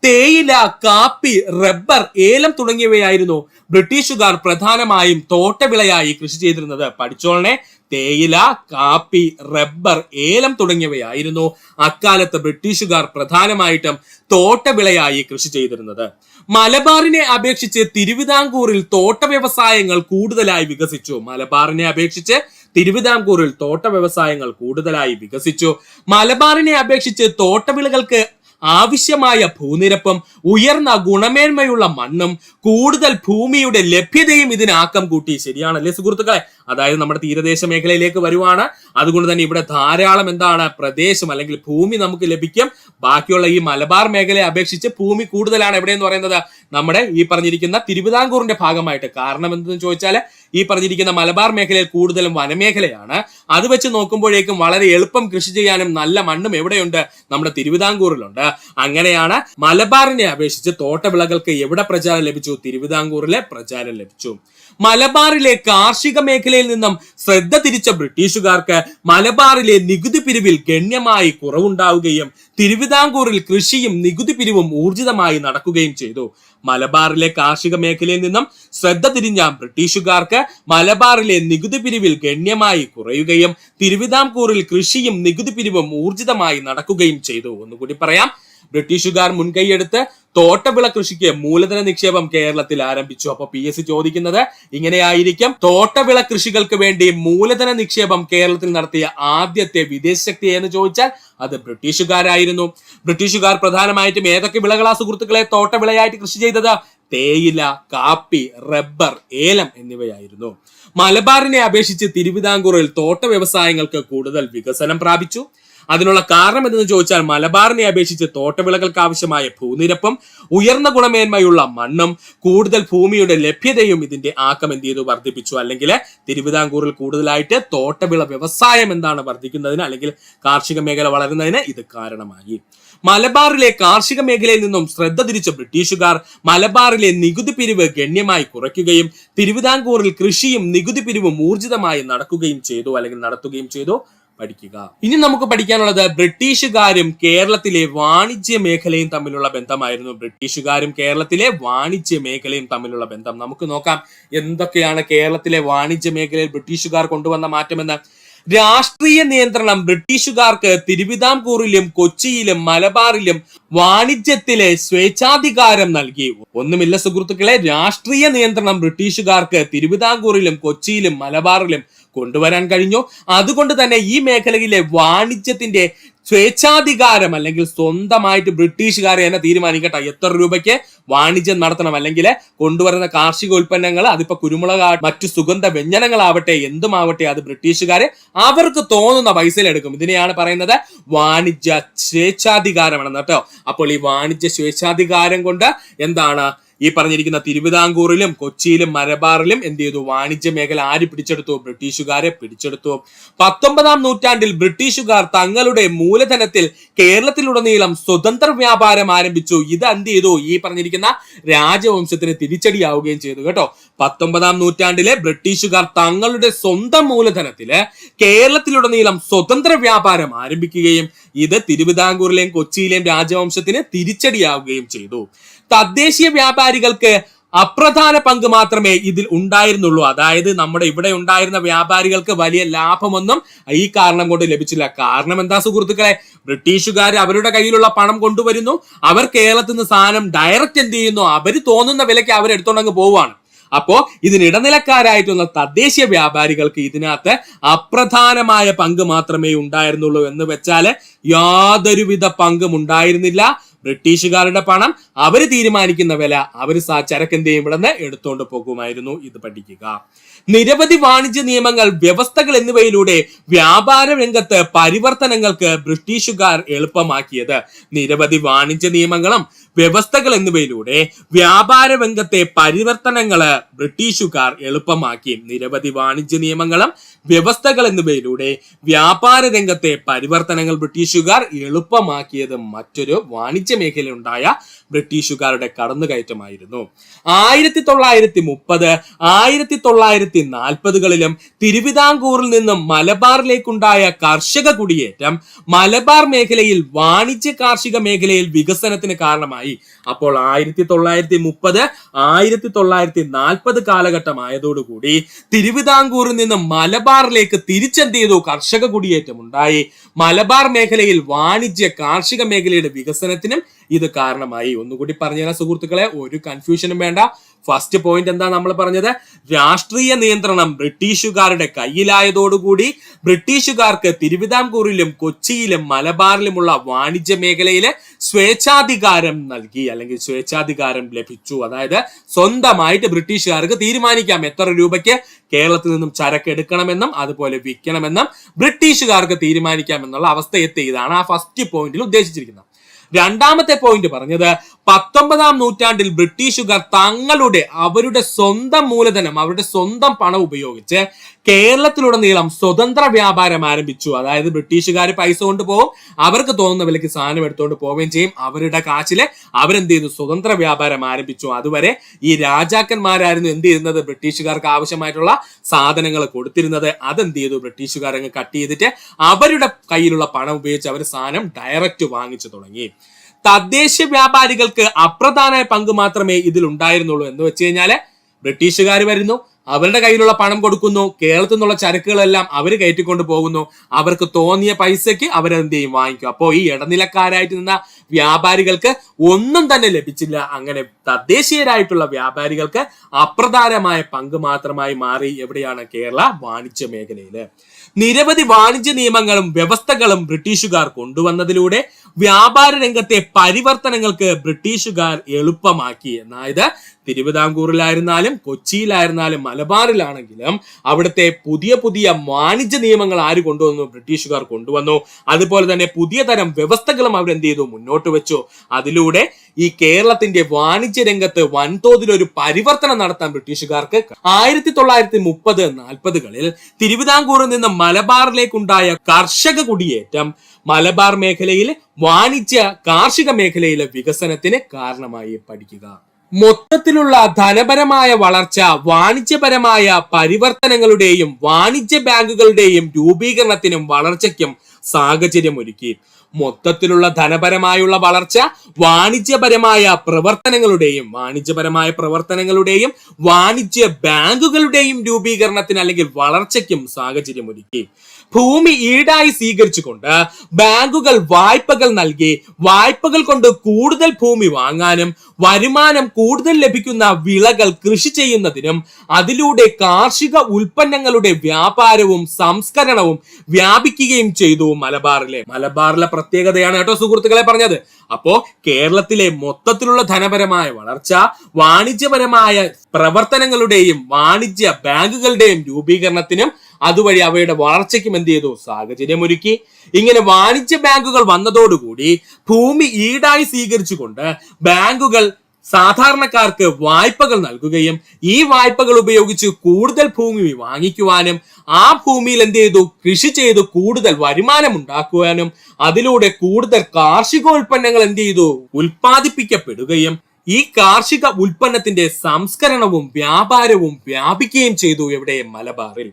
തേയില, കാപ്പി, റബ്ബർ, ഏലം തുടങ്ങിയവയായിരുന്നു ബ്രിട്ടീഷുകാർ പ്രധാനമായും തോട്ടവിളയായി കൃഷി ചെയ്തിരുന്നത്. പഠിച്ചോളനെ, തേയില, കാപ്പി, റബ്ബർ, ഏലം തുടങ്ങിയവയായിരുന്നു അക്കാലത്ത് ബ്രിട്ടീഷുകാർ പ്രധാനമായിട്ടും തോട്ടവിളയായി കൃഷി ചെയ്തിരുന്നത്. മലബാറിനെ അപേക്ഷിച്ച് തിരുവിതാംകൂറിൽ തോട്ട വ്യവസായങ്ങൾ കൂടുതലായി വികസിച്ചു. മലബാറിനെ അപേക്ഷിച്ച് തിരുവിതാംകൂറിൽ തോട്ട വ്യവസായങ്ങൾ കൂടുതലായി വികസിച്ചു. മലബാറിനെ അപേക്ഷിച്ച് തോട്ടവിളകൾക്ക് ആവശ്യമായ ഭൂനിരപ്പും ഉയർന്ന ഗുണമേന്മയുള്ള മണ്ണും കൂടുതൽ ഭൂമിയുടെ ലഭ്യതയും ഇതിന് ആക്കം കൂട്ടി. ശരിയാണല്ലേ സുഹൃത്തുക്കളെ? അതായത് നമ്മുടെ തീരദേശ മേഖലയിലേക്ക് വരുവാണ്. അതുകൊണ്ട് തന്നെ ഇവിടെ ധാരാളം എന്താണ് പ്രദേശം അല്ലെങ്കിൽ ഭൂമി നമുക്ക് ലഭിക്കും. ബാക്കിയുള്ള ഈ മലബാർ മേഖലയെ അപേക്ഷിച്ച് ഭൂമി കൂടുതലാണ് എവിടെയെന്ന് പറയുന്നത് നമ്മുടെ ഈ പറഞ്ഞിരിക്കുന്ന തിരുവിതാംകൂറിന്റെ ഭാഗമായിട്ട്. കാരണം എന്തെന്ന് ചോദിച്ചാൽ ഈ പറഞ്ഞിരിക്കുന്ന മലബാർ മേഖലയിൽ കൂടുതലും വനമേഖലയാണ്. അത് വെച്ച് നോക്കുമ്പോഴേക്കും വളരെ എളുപ്പം കൃഷി ചെയ്യാനും നല്ല മണ്ണും എവിടെയുണ്ട്? നമ്മുടെ തിരുവിതാംകൂറിലുണ്ട്. അങ്ങനെയാണ് മലബാറിനെ അപേക്ഷിച്ച് തോട്ടവിളകൾക്ക് എവിടെ പ്രചാരം ലഭിച്ചു? തിരുവിതാംകൂറിലെ പ്രചാരം ലഭിച്ചു. മലബാറിലെ കാർഷിക മേഖലയിൽ നിന്നും ശ്രദ്ധ തിരിച്ച ബ്രിട്ടീഷുകാർക്ക് മലബാറിലെ നികുതി പിരിവിൽ ഗണ്യമായി കുറവുണ്ടാവുകയും തിരുവിതാംകൂറിൽ കൃഷിയും നികുതി പിരിവും ഊർജിതമായി നടക്കുകയും ചെയ്തു. മലബാറിലെ കാർഷിക മേഖലയിൽ നിന്നും ശ്രദ്ധ തിരിഞ്ഞ ബ്രിട്ടീഷുകാർക്ക് മലബാറിലെ നികുതി പിരിവിൽ ഗണ്യമായി കുറയുകയും തിരുവിതാംകൂറിൽ കൃഷിയും നികുതി പിരിവും ഊർജിതമായി നടക്കുകയും ചെയ്തു. ഒന്നുകൂടി പറയാം. ബ്രിട്ടീഷുകാർ മുൻകൈയെടുത്ത് തോട്ടവിള കൃഷിക്ക് മൂലധന നിക്ഷേപം കേരളത്തിൽ ആരംഭിച്ചു. അപ്പൊ PSC ചോദിക്കുന്നത് ഇങ്ങനെയായിരിക്കും: തോട്ടവിള കൃഷികൾക്ക് വേണ്ടി മൂലധന നിക്ഷേപം കേരളത്തിൽ നടത്തിയ ആദ്യത്തെ വിദേശ ശക്തി എന്ന് ചോദിച്ചാൽ അത് ബ്രിട്ടീഷുകാരായിരുന്നു. ബ്രിട്ടീഷുകാർ പ്രധാനമായിട്ടും ഏതൊക്കെ വിളകളാ സുഹൃത്തുക്കളെ തോട്ടവിളയായിട്ട് കൃഷി ചെയ്തത്? തേയില, കാപ്പി, റബ്ബർ, ഏലം എന്നിവയായിരുന്നു. മലബാറിനെ അപേക്ഷിച്ച് തിരുവിതാംകൂറിൽ തോട്ട വ്യവസായങ്ങൾക്ക് കൂടുതൽ വികസനം പ്രാപിച്ചു. അതിനുള്ള കാരണം എന്തെന്ന് ചോദിച്ചാൽ മലബാറിനെ അപേക്ഷിച്ച് തോട്ടവിളകൾക്ക് ആവശ്യമായ ഭൂനിരപ്പും ഉയർന്ന ഗുണമേന്മയുള്ള മണ്ണും കൂടുതൽ ഭൂമിയുടെ ലഭ്യതയും ഇതിന്റെ ആക്കം എന്ത് ചെയ്തു? വർദ്ധിപ്പിച്ചു. അല്ലെങ്കിൽ തിരുവിതാംകൂറിൽ കൂടുതലായിട്ട് തോട്ടവിള വ്യവസായം എന്താണ് വർദ്ധിക്കുന്നതിന് അല്ലെങ്കിൽ കാർഷിക മേഖല വളരുന്നതിന് ഇത് കാരണമായി. മലബാറിലെ കാർഷിക മേഖലയിൽ നിന്നും ശ്രദ്ധ തിരിച്ച ബ്രിട്ടീഷുകാർ മലബാറിലെ നികുതി പിരിവ് ഗണ്യമായി കുറയ്ക്കുകയും തിരുവിതാംകൂറിൽ കൃഷിയും നികുതി പിരിവും ഊർജിതമായി നടക്കുകയും ചെയ്തു അല്ലെങ്കിൽ നടത്തുകയും ചെയ്തു. പഠിക്കുക. ഇനി നമുക്ക് പഠിക്കാനുള്ളത് ബ്രിട്ടീഷുകാരും കേരളത്തിലെ വാണിജ്യ മേഖലയും തമ്മിലുള്ള ബന്ധമായിരുന്നു. ബ്രിട്ടീഷുകാരും കേരളത്തിലെ വാണിജ്യ മേഖലയും തമ്മിലുള്ള ബന്ധം നമുക്ക് നോക്കാം. എന്തൊക്കെയാണ് കേരളത്തിലെ വാണിജ്യ മേഖലയിൽ ബ്രിട്ടീഷുകാർ കൊണ്ടുവന്ന മാറ്റമെന്ന്. രാഷ്ട്രീയ നിയന്ത്രണം ബ്രിട്ടീഷുകാർക്ക് തിരുവിതാംകൂറിലും കൊച്ചിയിലും മലബാറിലും വാണിജ്യത്തിലെ സ്വേച്ഛാധികാരം നൽകി. ഒന്നുമില്ല സുഹൃത്തുക്കളെ, രാഷ്ട്രീയ നിയന്ത്രണം ബ്രിട്ടീഷുകാർക്ക് തിരുവിതാംകൂറിലും കൊച്ചിയിലും മലബാറിലും കൊണ്ടുവരാൻ കഴിഞ്ഞു. അതുകൊണ്ട് തന്നെ ഈ മേഖലയിലെ വാണിജ്യത്തിന്റെ സ്വേച്ഛാധികാരം അല്ലെങ്കിൽ സ്വന്തമായിട്ട് ബ്രിട്ടീഷുകാരെ തന്നെ തീരുമാനിക്കട്ടെ എത്ര രൂപയ്ക്ക് വാണിജ്യം നടത്തണം, അല്ലെങ്കിൽ കൊണ്ടുവരുന്ന കാർഷിക ഉൽപ്പന്നങ്ങൾ, അതിപ്പോ കുരുമുളക്, മറ്റു സുഗന്ധ വ്യഞ്ജനങ്ങളാവട്ടെ, എന്തുമാവട്ടെ, അത് ബ്രിട്ടീഷുകാരെ അവർക്ക് തോന്നുന്ന പൈസയിൽ എടുക്കും. ഇതിനെയാണ് പറയുന്നത് വാണിജ്യ സ്വേച്ഛാധികാരമാണെന്ന് കേട്ടോ. അപ്പോൾ ഈ വാണിജ്യ സ്വേച്ഛാധികാരം കൊണ്ട് എന്താണ് ഈ പറഞ്ഞിരിക്കുന്ന തിരുവിതാംകൂറിലും കൊച്ചിയിലും മലബാറിലും എന്ത് ചെയ്തു? വാണിജ്യ മേഖല ആര് പിടിച്ചെടുത്തു? ബ്രിട്ടീഷുകാരെ പിടിച്ചെടുത്തു. 19-ാം നൂറ്റാണ്ടിൽ ബ്രിട്ടീഷുകാർ തങ്ങളുടെ മൂലധനത്തിൽ കേരളത്തിലുടനീളം സ്വതന്ത്ര വ്യാപാരം ആരംഭിച്ചു. ഇത് എന്ത് ചെയ്തു? ഈ പറഞ്ഞിരിക്കുന്ന രാജവംശത്തിന് തിരിച്ചടിയാവുകയും ചെയ്തു കേട്ടോ. 19-ാം നൂറ്റാണ്ടിലെ ബ്രിട്ടീഷുകാർ തങ്ങളുടെ സ്വന്തം മൂലധനത്തില് കേരളത്തിലുടനീളം സ്വതന്ത്ര വ്യാപാരം ആരംഭിക്കുകയും ഇത് തിരുവിതാംകൂറിലെയും കൊച്ചിയിലെയും രാജവംശത്തിന് തിരിച്ചടിയാവുകയും ചെയ്തു. തദ്ദേശീയ വ്യാപാരികൾക്ക് അപ്രധാന പങ്ക് മാത്രമേ ഇതിൽ ഉണ്ടായിരുന്നുള്ളൂ. അതായത് നമ്മുടെ ഇവിടെ ഉണ്ടായിരുന്ന വ്യാപാരികൾക്ക് വലിയ ലാഭമൊന്നും ഈ കാരണം കൊണ്ട് ലഭിച്ചില്ല. കാരണം എന്താ സുഹൃത്തുക്കളെ? ബ്രിട്ടീഷുകാർ അവരുടെ കയ്യിലുള്ള പണം കൊണ്ടുവരുന്നു, അവർ കേരളത്തിൽ നിന്ന് സാധനം ഡയറക്റ്റ് എന്ത് ചെയ്യുന്നു? അവർ തോന്നുന്ന വിലയ്ക്ക് അവരെടുത്തോണ്ടങ്ങ് പോവുകയാണ്. അപ്പോ ഇതിനിടനിലക്കാരായിട്ടുള്ള തദ്ദേശീയ വ്യാപാരികൾക്ക് ഇതിനകത്ത് അപ്രധാനമായ പങ്ക് മാത്രമേ ഉണ്ടായിരുന്നുള്ളൂ. എന്ന് വെച്ചാല് യാതൊരുവിധ പങ്കും ഉണ്ടായിരുന്നില്ല. ബ്രിട്ടീഷുകാരുടെ പണം അവര് തീരുമാനിക്കുന്ന വില അവര് ചരക്ക് എന്ത് ചെയ്യും? ഇവിടെ നിന്ന് എടുത്തോണ്ട് പോകുമായിരുന്നു. ഇത് പഠിക്കുക. നിരവധി വാണിജ്യ നിയമങ്ങൾ, വ്യവസ്ഥകൾ എന്നിവയിലൂടെ വ്യാപാര രംഗത്ത് പരിവർത്തനങ്ങൾക്ക് ബ്രിട്ടീഷുകാർ എളുപ്പമാക്കിയത്. നിരവധി വാണിജ്യ നിയമങ്ങളും വ്യവസ്ഥകൾ എന്നിവയിലൂടെ വ്യാപാര രംഗത്തെ പരിവർത്തനങ്ങള് ബ്രിട്ടീഷുകാർ എളുപ്പമാക്കി. നിരവധി വാണിജ്യ നിയമങ്ങളും വ്യവസ്ഥകൾ എന്നിവയിലൂടെ വ്യാപാര രംഗത്തെ പരിവർത്തനങ്ങൾ ബ്രിട്ടീഷുകാർ എളുപ്പമാക്കിയത് മറ്റൊരു വാണിജ്യ മേഖലയുണ്ടായ ബ്രിട്ടീഷുകാരുടെ കടന്നുകയറ്റമായിരുന്നു. 1930, 1940കളിലും തിരുവിതാംകൂറിൽ നിന്നും മലബാറിലേക്കുണ്ടായ കർഷക കുടിയേറ്റം മലബാർ മേഖലയിൽ വാണിജ്യ കാർഷിക മേഖലയിൽ വികസനത്തിന് കാരണമായി. അപ്പോൾ 1930, 1940 കാലഘട്ടമായതോടുകൂടി തിരുവിതാംകൂറിൽ നിന്നും മലബാറിലേക്ക് തിരിച്ചെന്ത് ചെയ്തു? കർഷക കുടിയേറ്റം ഉണ്ടായി. മലബാർ മേഖലയിൽ വാണിജ്യ കാർഷിക മേഖലയുടെ വികസനത്തിനും ഇത് കാരണമായി. ഒന്നുകൂടി പറഞ്ഞുതരാം സുഹൃത്തുക്കളെ, ഒരു കൺഫ്യൂഷനും വേണ്ട. ഫസ്റ്റ് പോയിന്റ് എന്താ നമ്മൾ പറഞ്ഞത്? രാഷ്ട്രീയ നിയന്ത്രണം ബ്രിട്ടീഷുകാരുടെ കയ്യിലായതോടുകൂടി ബ്രിട്ടീഷുകാർക്ക് തിരുവിതാംകൂറിലും കൊച്ചിയിലും മലബാറിലുമുള്ള വാണിജ്യ മേഖലയിലെ സ്വേച്ഛാധികാരം നൽകി, അല്ലെങ്കിൽ സ്വേച്ഛാധികാരം ലഭിച്ചു. അതായത് സ്വന്തമായിട്ട് ബ്രിട്ടീഷുകാർക്ക് തീരുമാനിക്കാം എത്ര രൂപയ്ക്ക് കേരളത്തിൽ നിന്നും ചരക്ക് എടുക്കണമെന്നും അതുപോലെ വിൽക്കണമെന്നും ബ്രിട്ടീഷുകാർക്ക് തീരുമാനിക്കാമെന്നുള്ള അവസ്ഥ എത്തി. ഇതാണ് ആ ഫസ്റ്റ് പോയിന്റിൽ ഉദ്ദേശിച്ചിരിക്കുന്നത്. രണ്ടാമത്തെ പോയിന്റ് പറഞ്ഞത് 19-ാം നൂറ്റാണ്ടിൽ ബ്രിട്ടീഷുകാർ അവരുടെ സ്വന്തം മൂലധനം, അവരുടെ സ്വന്തം പണം ഉപയോഗിച്ച് കേരളത്തിലുടനീളം സ്വതന്ത്ര വ്യാപാരം ആരംഭിച്ചു. അതായത് ബ്രിട്ടീഷുകാർ പൈസ കൊണ്ട് പോകും, അവർക്ക് തോന്നുന്ന വിലയ്ക്ക് സാധനം എടുത്തുകൊണ്ട് പോവുകയും ചെയ്യും. അവരുടെ കാശില് അവരെന്ത് ചെയ്തു? സ്വതന്ത്ര വ്യാപാരം ആരംഭിച്ചു. അതുവരെ ഈ രാജാക്കന്മാരായിരുന്നു എന്ത് ചെയ്യുന്നത്? ബ്രിട്ടീഷുകാർക്ക് ആവശ്യമായിട്ടുള്ള സാധനങ്ങൾ കൊടുത്തിരുന്നത്. അതെന്ത് ചെയ്തു? ബ്രിട്ടീഷുകാർ അങ്ങ് കട്ട് ചെയ്തിട്ട് അവരുടെ കയ്യിലുള്ള പണം ഉപയോഗിച്ച് അവർ സാധനം ഡയറക്റ്റ് വാങ്ങിച്ചു തുടങ്ങി. തദ്ദേശീയ വ്യാപാരികൾക്ക് അപ്രധാന പങ്ക് മാത്രമേ ഇതിൽ ഉണ്ടായിരുന്നുള്ളൂ. എന്ന് വെച്ച് കഴിഞ്ഞാല് ബ്രിട്ടീഷുകാർ വരുന്നു, അവരുടെ കയ്യിലുള്ള പണം കൊടുക്കുന്നു, കേരളത്തിൽ നിന്നുള്ള ചരക്കുകളെല്ലാം അവർ കയറ്റിക്കൊണ്ട് പോകുന്നു, അവർക്ക് തോന്നിയ പൈസക്ക് അവരെന്ത് ചെയ്യും? വാങ്ങിക്കും. അപ്പോൾ ഈ ഇടനിലക്കാരായിട്ട് നിന്ന വ്യാപാരികൾക്ക് ഒന്നും തന്നെ ലഭിച്ചില്ല. അങ്ങനെ തദ്ദേശീയരായിട്ടുള്ള വ്യാപാരികൾക്ക് അപ്രധാനമായ പങ്ക് മാത്രമായി മാറി. എവിടെയാണ്? കേരള വാണിജ്യ മേഖലയില്. നിരവധി വാണിജ്യ നിയമങ്ങളും വ്യവസ്ഥകളും ബ്രിട്ടീഷുകാർ കൊണ്ടുവന്നതിലൂടെ വ്യാപാര രംഗത്തെ പരിവർത്തനങ്ങൾക്ക് ബ്രിട്ടീഷുകാർ എളുപ്പമാക്കി. അതായത് തിരുവിതാംകൂറിലായിരുന്നാലും കൊച്ചിയിലായിരുന്നാലും മലബാറിലാണെങ്കിലും അവിടുത്തെ പുതിയ പുതിയ വാണിജ്യ നിയമങ്ങൾ ആര് കൊണ്ടുവന്നു? ബ്രിട്ടീഷുകാർ കൊണ്ടുവന്നു. അതുപോലെ തന്നെ പുതിയ തരം വ്യവസ്ഥകളും അവരെന്ത് ചെയ്തു? മുന്നോട്ട് വെച്ചു. അതിലൂടെ ഈ കേരളത്തിന്റെ വാണിജ്യ രംഗത്ത് വൻതോതിൽ ഒരു പരിവർത്തനം നടത്താൻ ബ്രിട്ടീഷുകാർക്ക് 1930, 40കളിൽ തിരുവിതാംകൂറിൽ നിന്ന് മലബാറിലേക്കുണ്ടായ കർഷക കുടിയേറ്റം മലബാർ മേഖലയിൽ വാണിജ്യ കാർഷിക മേഖലയിലെ വികസനത്തിന് കാരണമായി. പഠിക്കുക. മൊത്തത്തിലുള്ള ധനപരമായ വളർച്ച വാണിജ്യപരമായ പരിവർത്തനങ്ങളുടെയും വാണിജ്യ ബാങ്കുകളുടെയും രൂപീകരണത്തിനും വളർച്ചയ്ക്കും സാഹചര്യമൊരുക്കി. മൊത്തത്തിലുള്ള ധനപരമായുള്ള വളർച്ച വാണിജ്യപരമായ പ്രവർത്തനങ്ങളുടെയും വാണിജ്യ ബാങ്കുകളുടെയും രൂപീകരണത്തിന് അല്ലെങ്കിൽ വളർച്ചയ്ക്കും സാഹചര്യമൊരുക്കി. ഭൂമി ഈടായി സ്വീകരിച്ചുകൊണ്ട് ബാങ്കുകൾ വായ്പകൾ നൽകി വായ്പകൾ കൊണ്ട് കൂടുതൽ ഭൂമി വാങ്ങാനും വരുമാനം കൂടുതൽ ലഭിക്കുന്ന വിളകൾ കൃഷി ചെയ്യുന്നതിനും അതിലൂടെ കാർഷിക ഉൽപ്പന്നങ്ങളുടെ വ്യാപാരവും സംസ്കരണവും വ്യാപിക്കുകയും ചെയ്തു മലബാറിലെ പ്രത്യേകതയാണ് കേട്ടോ സുഹൃത്തുക്കളെ പറഞ്ഞത്. അപ്പോ കേരളത്തിലെ മൊത്തത്തിലുള്ള ധനപരമായ വളർച്ച വാണിജ്യപരമായ പ്രവർത്തനങ്ങളുടെയും വാണിജ്യ ബാങ്കുകളുടെയും രൂപീകരണത്തിനും അതുവഴി അവയുടെ വളർച്ചയ്ക്കും എന്ത് ചെയ്തു? സാഹചര്യമൊരുക്കി. ഇങ്ങനെ വാണിജ്യ ബാങ്കുകൾ വന്നതോടുകൂടി ഭൂമി ഈടായി സ്വീകരിച്ചുകൊണ്ട് ബാങ്കുകൾ സാധാരണക്കാർക്ക് വായ്പകൾ നൽകുകയും ഈ വായ്പകൾ ഉപയോഗിച്ച് കൂടുതൽ ഭൂമി വാങ്ങിക്കുവാനും ആ ഭൂമിയിൽ എന്ത് ചെയ്തു? കൃഷി ചെയ്ത് കൂടുതൽ വരുമാനം ഉണ്ടാക്കുവാനും അതിലൂടെ കൂടുതൽ കാർഷികോൽപ്പന്നങ്ങൾ എന്ത് ചെയ്തു? ഉൽപ്പാദിപ്പിക്കപ്പെടുകയും ഈ കാർഷിക ഉൽപ്പന്നത്തിന്റെ സംസ്കരണവും വ്യാപാരവും വ്യാപിക്കുകയും ചെയ്തു. എവിടെ? മലബാറിൽ.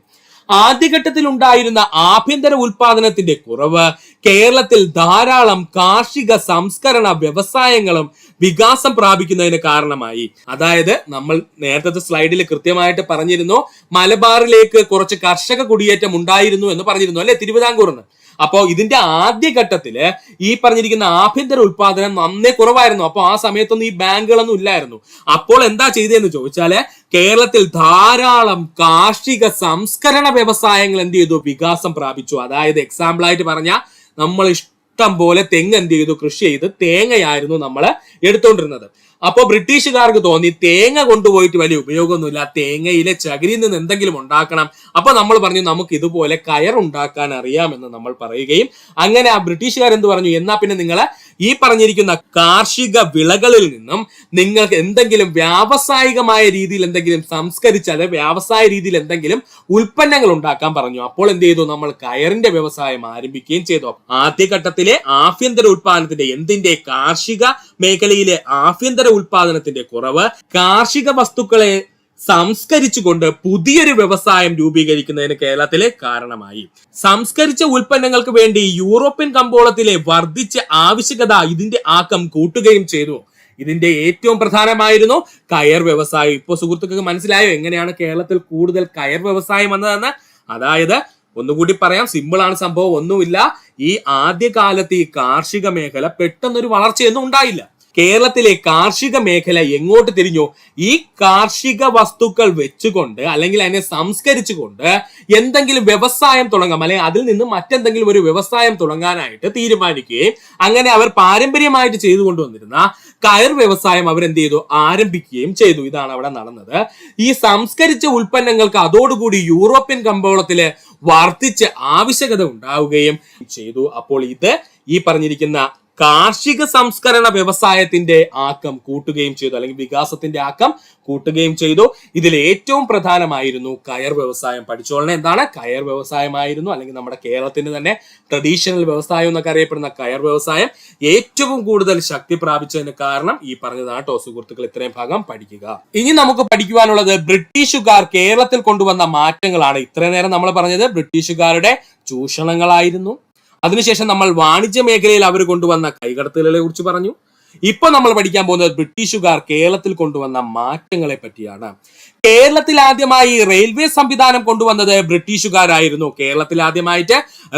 ആദ്യഘട്ടത്തിൽ ഉണ്ടായിരുന്ന ആഭ്യന്തര ഉൽപാദനത്തിന്റെ കുറവ് കേരളത്തിൽ ധാരാളം കാർഷിക സംസ്കരണ വ്യവസായങ്ങളും വികാസം പ്രാപിക്കുന്നതിന് കാരണമായി. അതായത് നമ്മൾ നേരത്തെ സ്ലൈഡിൽ കൃത്യമായിട്ട് പറഞ്ഞിരുന്നു, മലബാറിലേക്ക് കുറച്ച് കർഷക കുടിയേറ്റം ഉണ്ടായിരുന്നു എന്ന് പറഞ്ഞിരുന്നു അല്ലെ, തിരുവിതാംകൂറിന്. അപ്പോ ഇതിന്റെ ആദ്യഘട്ടത്തില് ഈ പറഞ്ഞിരിക്കുന്ന ആഭ്യന്തര ഉൽപാദനം നന്നേ കുറവായിരുന്നു. അപ്പൊ ആ സമയത്തൊന്നും ഈ ബാങ്കുകളൊന്നും ഇല്ലായിരുന്നു. അപ്പോൾ എന്താ ചെയ്തതെന്ന് ചോദിച്ചാല് കേരളത്തിൽ ധാരാളം കാർഷിക സംസ്കരണ വ്യവസായങ്ങൾ എന്ത് ചെയ്തു? വികാസം പ്രാപിച്ചു. അതായത് എക്സാമ്പിൾ ആയിട്ട് പറഞ്ഞാൽ നമ്മൾ ഇഷ്ടം പോലെ തെങ്ങ് എന്ത് ചെയ്തു? കൃഷി ചെയ്ത് തേങ്ങയായിരുന്നു നമ്മൾ എടുത്തോണ്ടിരുന്നത്. അപ്പൊ ബ്രിട്ടീഷുകാർക്ക് തോന്നി തേങ്ങ കൊണ്ടുപോയിട്ട് വലിയ ഉപയോഗമൊന്നുമില്ല, തേങ്ങയിലെ ചകിരിയിൽ നിന്ന് എന്തെങ്കിലും ഉണ്ടാക്കണം. അപ്പൊ നമ്മൾ പറഞ്ഞു നമുക്ക് ഇതുപോലെ കയറുണ്ടാക്കാൻ അറിയാമെന്ന് നമ്മൾ പറയുകയും അങ്ങനെ ആ ബ്രിട്ടീഷുകാർ എന്ത് പറഞ്ഞു? എന്നാ പിന്നെ നിങ്ങൾ ഈ പറഞ്ഞിരിക്കുന്ന കാർഷിക വിളകളിൽ നിന്നും നിങ്ങൾക്ക് എന്തെങ്കിലും വ്യാവസായികമായ രീതിയിൽ എന്തെങ്കിലും സംസ്കരിച്ചാൽ വ്യാവസായ രീതിയിൽ എന്തെങ്കിലും ഉൽപ്പന്നങ്ങൾ ഉണ്ടാക്കാൻ പറഞ്ഞു. അപ്പോൾ എന്ത് ചെയ്തു? നമ്മൾ കയറിന്റെ വ്യവസായം ആരംഭിക്കുകയും ചെയ്തു. ആദ്യഘട്ടത്തിലെ ആഭ്യന്തര ഉൽപാദനത്തിന്റെ എന്തിന്റെ? കാർഷിക മേഖലയിലെ ആഭ്യന്തര ഉൽപാദനത്തിന്റെ കുറവ് കാർഷിക വസ്തുക്കളെ സംസ്കരിച്ചുകൊണ്ട് പുതിയൊരു വ്യവസായം രൂപീകരിക്കുന്നതിന് കേരളത്തിലെ കാരണമായി. സംസ്കരിച്ച ഉൽപ്പന്നങ്ങൾക്ക് വേണ്ടി യൂറോപ്യൻ കമ്പോളത്തിലെ വർദ്ധിച്ച ആവശ്യകത ഇതിന്റെ ആക്കം കൂട്ടുകയും ചെയ്തു. ഇതിന്റെ ഏറ്റവും പ്രധാനമായിരുന്നു കയർ വ്യവസായം. ഇപ്പൊ സുഹൃത്തുക്കൾക്ക് മനസ്സിലായോ എങ്ങനെയാണ് കേരളത്തിൽ കൂടുതൽ കയർ വ്യവസായം വന്നതെന്ന്? അതായത് ഒന്നുകൂടി പറയാം, സിമ്പിൾ ആണ് സംഭവം, ഒന്നുമില്ല. ഈ ആദ്യകാലത്ത് ഈ കാർഷിക മേഖല പെട്ടെന്നൊരു വളർച്ചയൊന്നും ഉണ്ടായില്ല. കേരളത്തിലെ കാർഷിക മേഖല എങ്ങോട്ട് തിരിഞ്ഞു? ഈ കാർഷിക വസ്തുക്കൾ വെച്ചുകൊണ്ട് അല്ലെങ്കിൽ അതിനെ സംസ്കരിച്ചുകൊണ്ട് എന്തെങ്കിലും വ്യവസായം തുടങ്ങാം, അല്ലെങ്കിൽ അതിൽ നിന്ന് മറ്റെന്തെങ്കിലും ഒരു വ്യവസായം തുടങ്ങാനായിട്ട് തീരുമാനിക്കുകയും അങ്ങനെ അവർ പാരമ്പര്യമായിട്ട് ചെയ്തുകൊണ്ടുവന്നിരുന്ന കയർ വ്യവസായം അവരെന്ത് ചെയ്തു? ആരംഭിക്കുകയും ചെയ്തു. ഇതാണ് അവിടെ നടന്നത്. ഈ സംസ്കരിച്ച ഉൽപ്പന്നങ്ങൾക്ക് അതോടുകൂടി യൂറോപ്യൻ കമ്പോളത്തില് വർദ്ധിച്ച ആവശ്യകത ഉണ്ടാവുകയും ചെയ്തു. അപ്പോൾ ഇത് ഈ പറഞ്ഞിരിക്കുന്ന കാർഷിക സംസ്കരണ വ്യവസായത്തിന്റെ ആക്കം കൂട്ടുകയും ചെയ്തു, അല്ലെങ്കിൽ വികാസത്തിന്റെ ആക്കം കൂട്ടുകയും ചെയ്തു. ഇതിൽ ഏറ്റവും പ്രധാനമായിരുന്നു കയർ വ്യവസായം. പഠിച്ചോളനെ എന്താണ് കയർ വ്യവസായമായിരുന്നു, അല്ലെങ്കിൽ നമ്മുടെ കേരളത്തിന്റെ തന്നെ ട്രഡീഷണൽ വ്യവസായം എന്നൊക്കെ അറിയപ്പെടുന്ന കയർ വ്യവസായം ഏറ്റവും കൂടുതൽ ശക്തി പ്രാപിച്ചതിന് കാരണം ഈ പറഞ്ഞതാണ് കേട്ടോ സുഹൃത്തുക്കൾ. ഇത്രയും ഭാഗം പഠിക്കുക. ഇനി നമുക്ക് പഠിക്കുവാനുള്ളത് ബ്രിട്ടീഷുകാർ കേരളത്തിൽ കൊണ്ടുവന്ന മാറ്റങ്ങളാണ്. ഇത്രയും നേരം നമ്മൾ പറഞ്ഞത് ബ്രിട്ടീഷുകാരുടെ ചൂഷണങ്ങളായിരുന്നു. അതിനുശേഷം നമ്മൾ വാണിജ്യ മേഖലയിൽ അവർ കൊണ്ടുവന്ന കൈകടത്തലുകളെ കുറിച്ച് പറഞ്ഞു. ഇപ്പൊ നമ്മൾ പഠിക്കാൻ പോകുന്നത് ബ്രിട്ടീഷുകാർ കേരളത്തിൽ കൊണ്ടുവന്ന മാറ്റങ്ങളെ പറ്റിയാണ്. കേരളത്തിൽ ആദ്യമായി റെയിൽവേ സംവിധാനം കൊണ്ടുവന്നത് ബ്രിട്ടീഷുകാരായിരുന്നു. കേരളത്തിൽ ആദ്യമായിട്ട്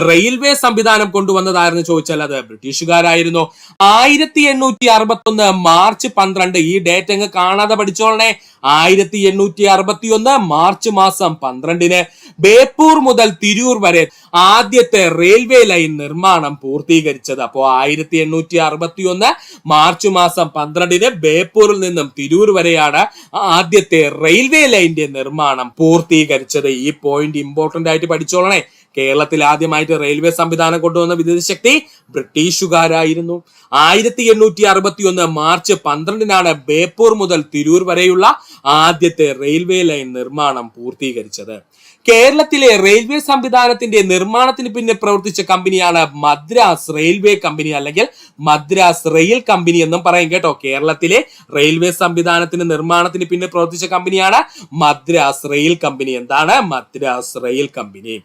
റെയിൽവേ സംവിധാനം കൊണ്ടുവന്നതായിരുന്നു ചോദിച്ചാൽ അത് ബ്രിട്ടീഷുകാരായിരുന്നു. 1861 മാർച്ച് 12, ഈ ഡേറ്റ് അങ്ങ് കാണാതെ പഠിച്ചോളണേ. 1861 മാർച്ച് മാസം 12 ബേപ്പൂർ മുതൽ തിരൂർ വരെ ആദ്യത്തെ റെയിൽവേ ലൈൻ നിർമ്മാണം പൂർത്തീകരിച്ചത്. അപ്പോ 1861 മാർച്ച് മാസം 12 ബേപ്പൂരിൽ നിന്നും തിരൂർ വരെയാണ് ആദ്യത്തെ റെയിൽവേ ലൈനിന്റെ നിർമ്മാണം പൂർത്തീകരിച്ചത്. ഈ പോയിന്റ് ഇമ്പോർട്ടന്റ് ആയിട്ട് പഠിച്ചോളണേ. കേരളത്തിൽ ആദ്യമായിട്ട് റെയിൽവേ സംവിധാനം കൊണ്ടുവന്ന വിദേശ ശക്തി ബ്രിട്ടീഷുകാരായിരുന്നു. 1861 മാർച്ച് 12 ബേപ്പൂർ മുതൽ തിരൂർ വരെയുള്ള ആദ്യത്തെ റെയിൽവേ ലൈൻ നിർമ്മാണം പൂർത്തീകരിച്ചത്. കേരളത്തിലെ റെയിൽവേ സംവിധാനത്തിന്റെ നിർമ്മാണത്തിന് പിന്നെ പ്രവർത്തിച്ച കമ്പനിയാണ് മദ്രാസ് റെയിൽവേ കമ്പനി, അല്ലെങ്കിൽ മദ്രാസ് റെയിൽ കമ്പനി എന്നും പറയും കേട്ടോ. കേരളത്തിലെ റെയിൽവേ സംവിധാനത്തിന്റെ നിർമ്മാണത്തിന് പിന്നെ പ്രവർത്തിച്ച കമ്പനിയാണ് മദ്രാസ് റെയിൽ കമ്പനി. എന്താണ് മദ്രാസ് റെയിൽ കമ്പനി?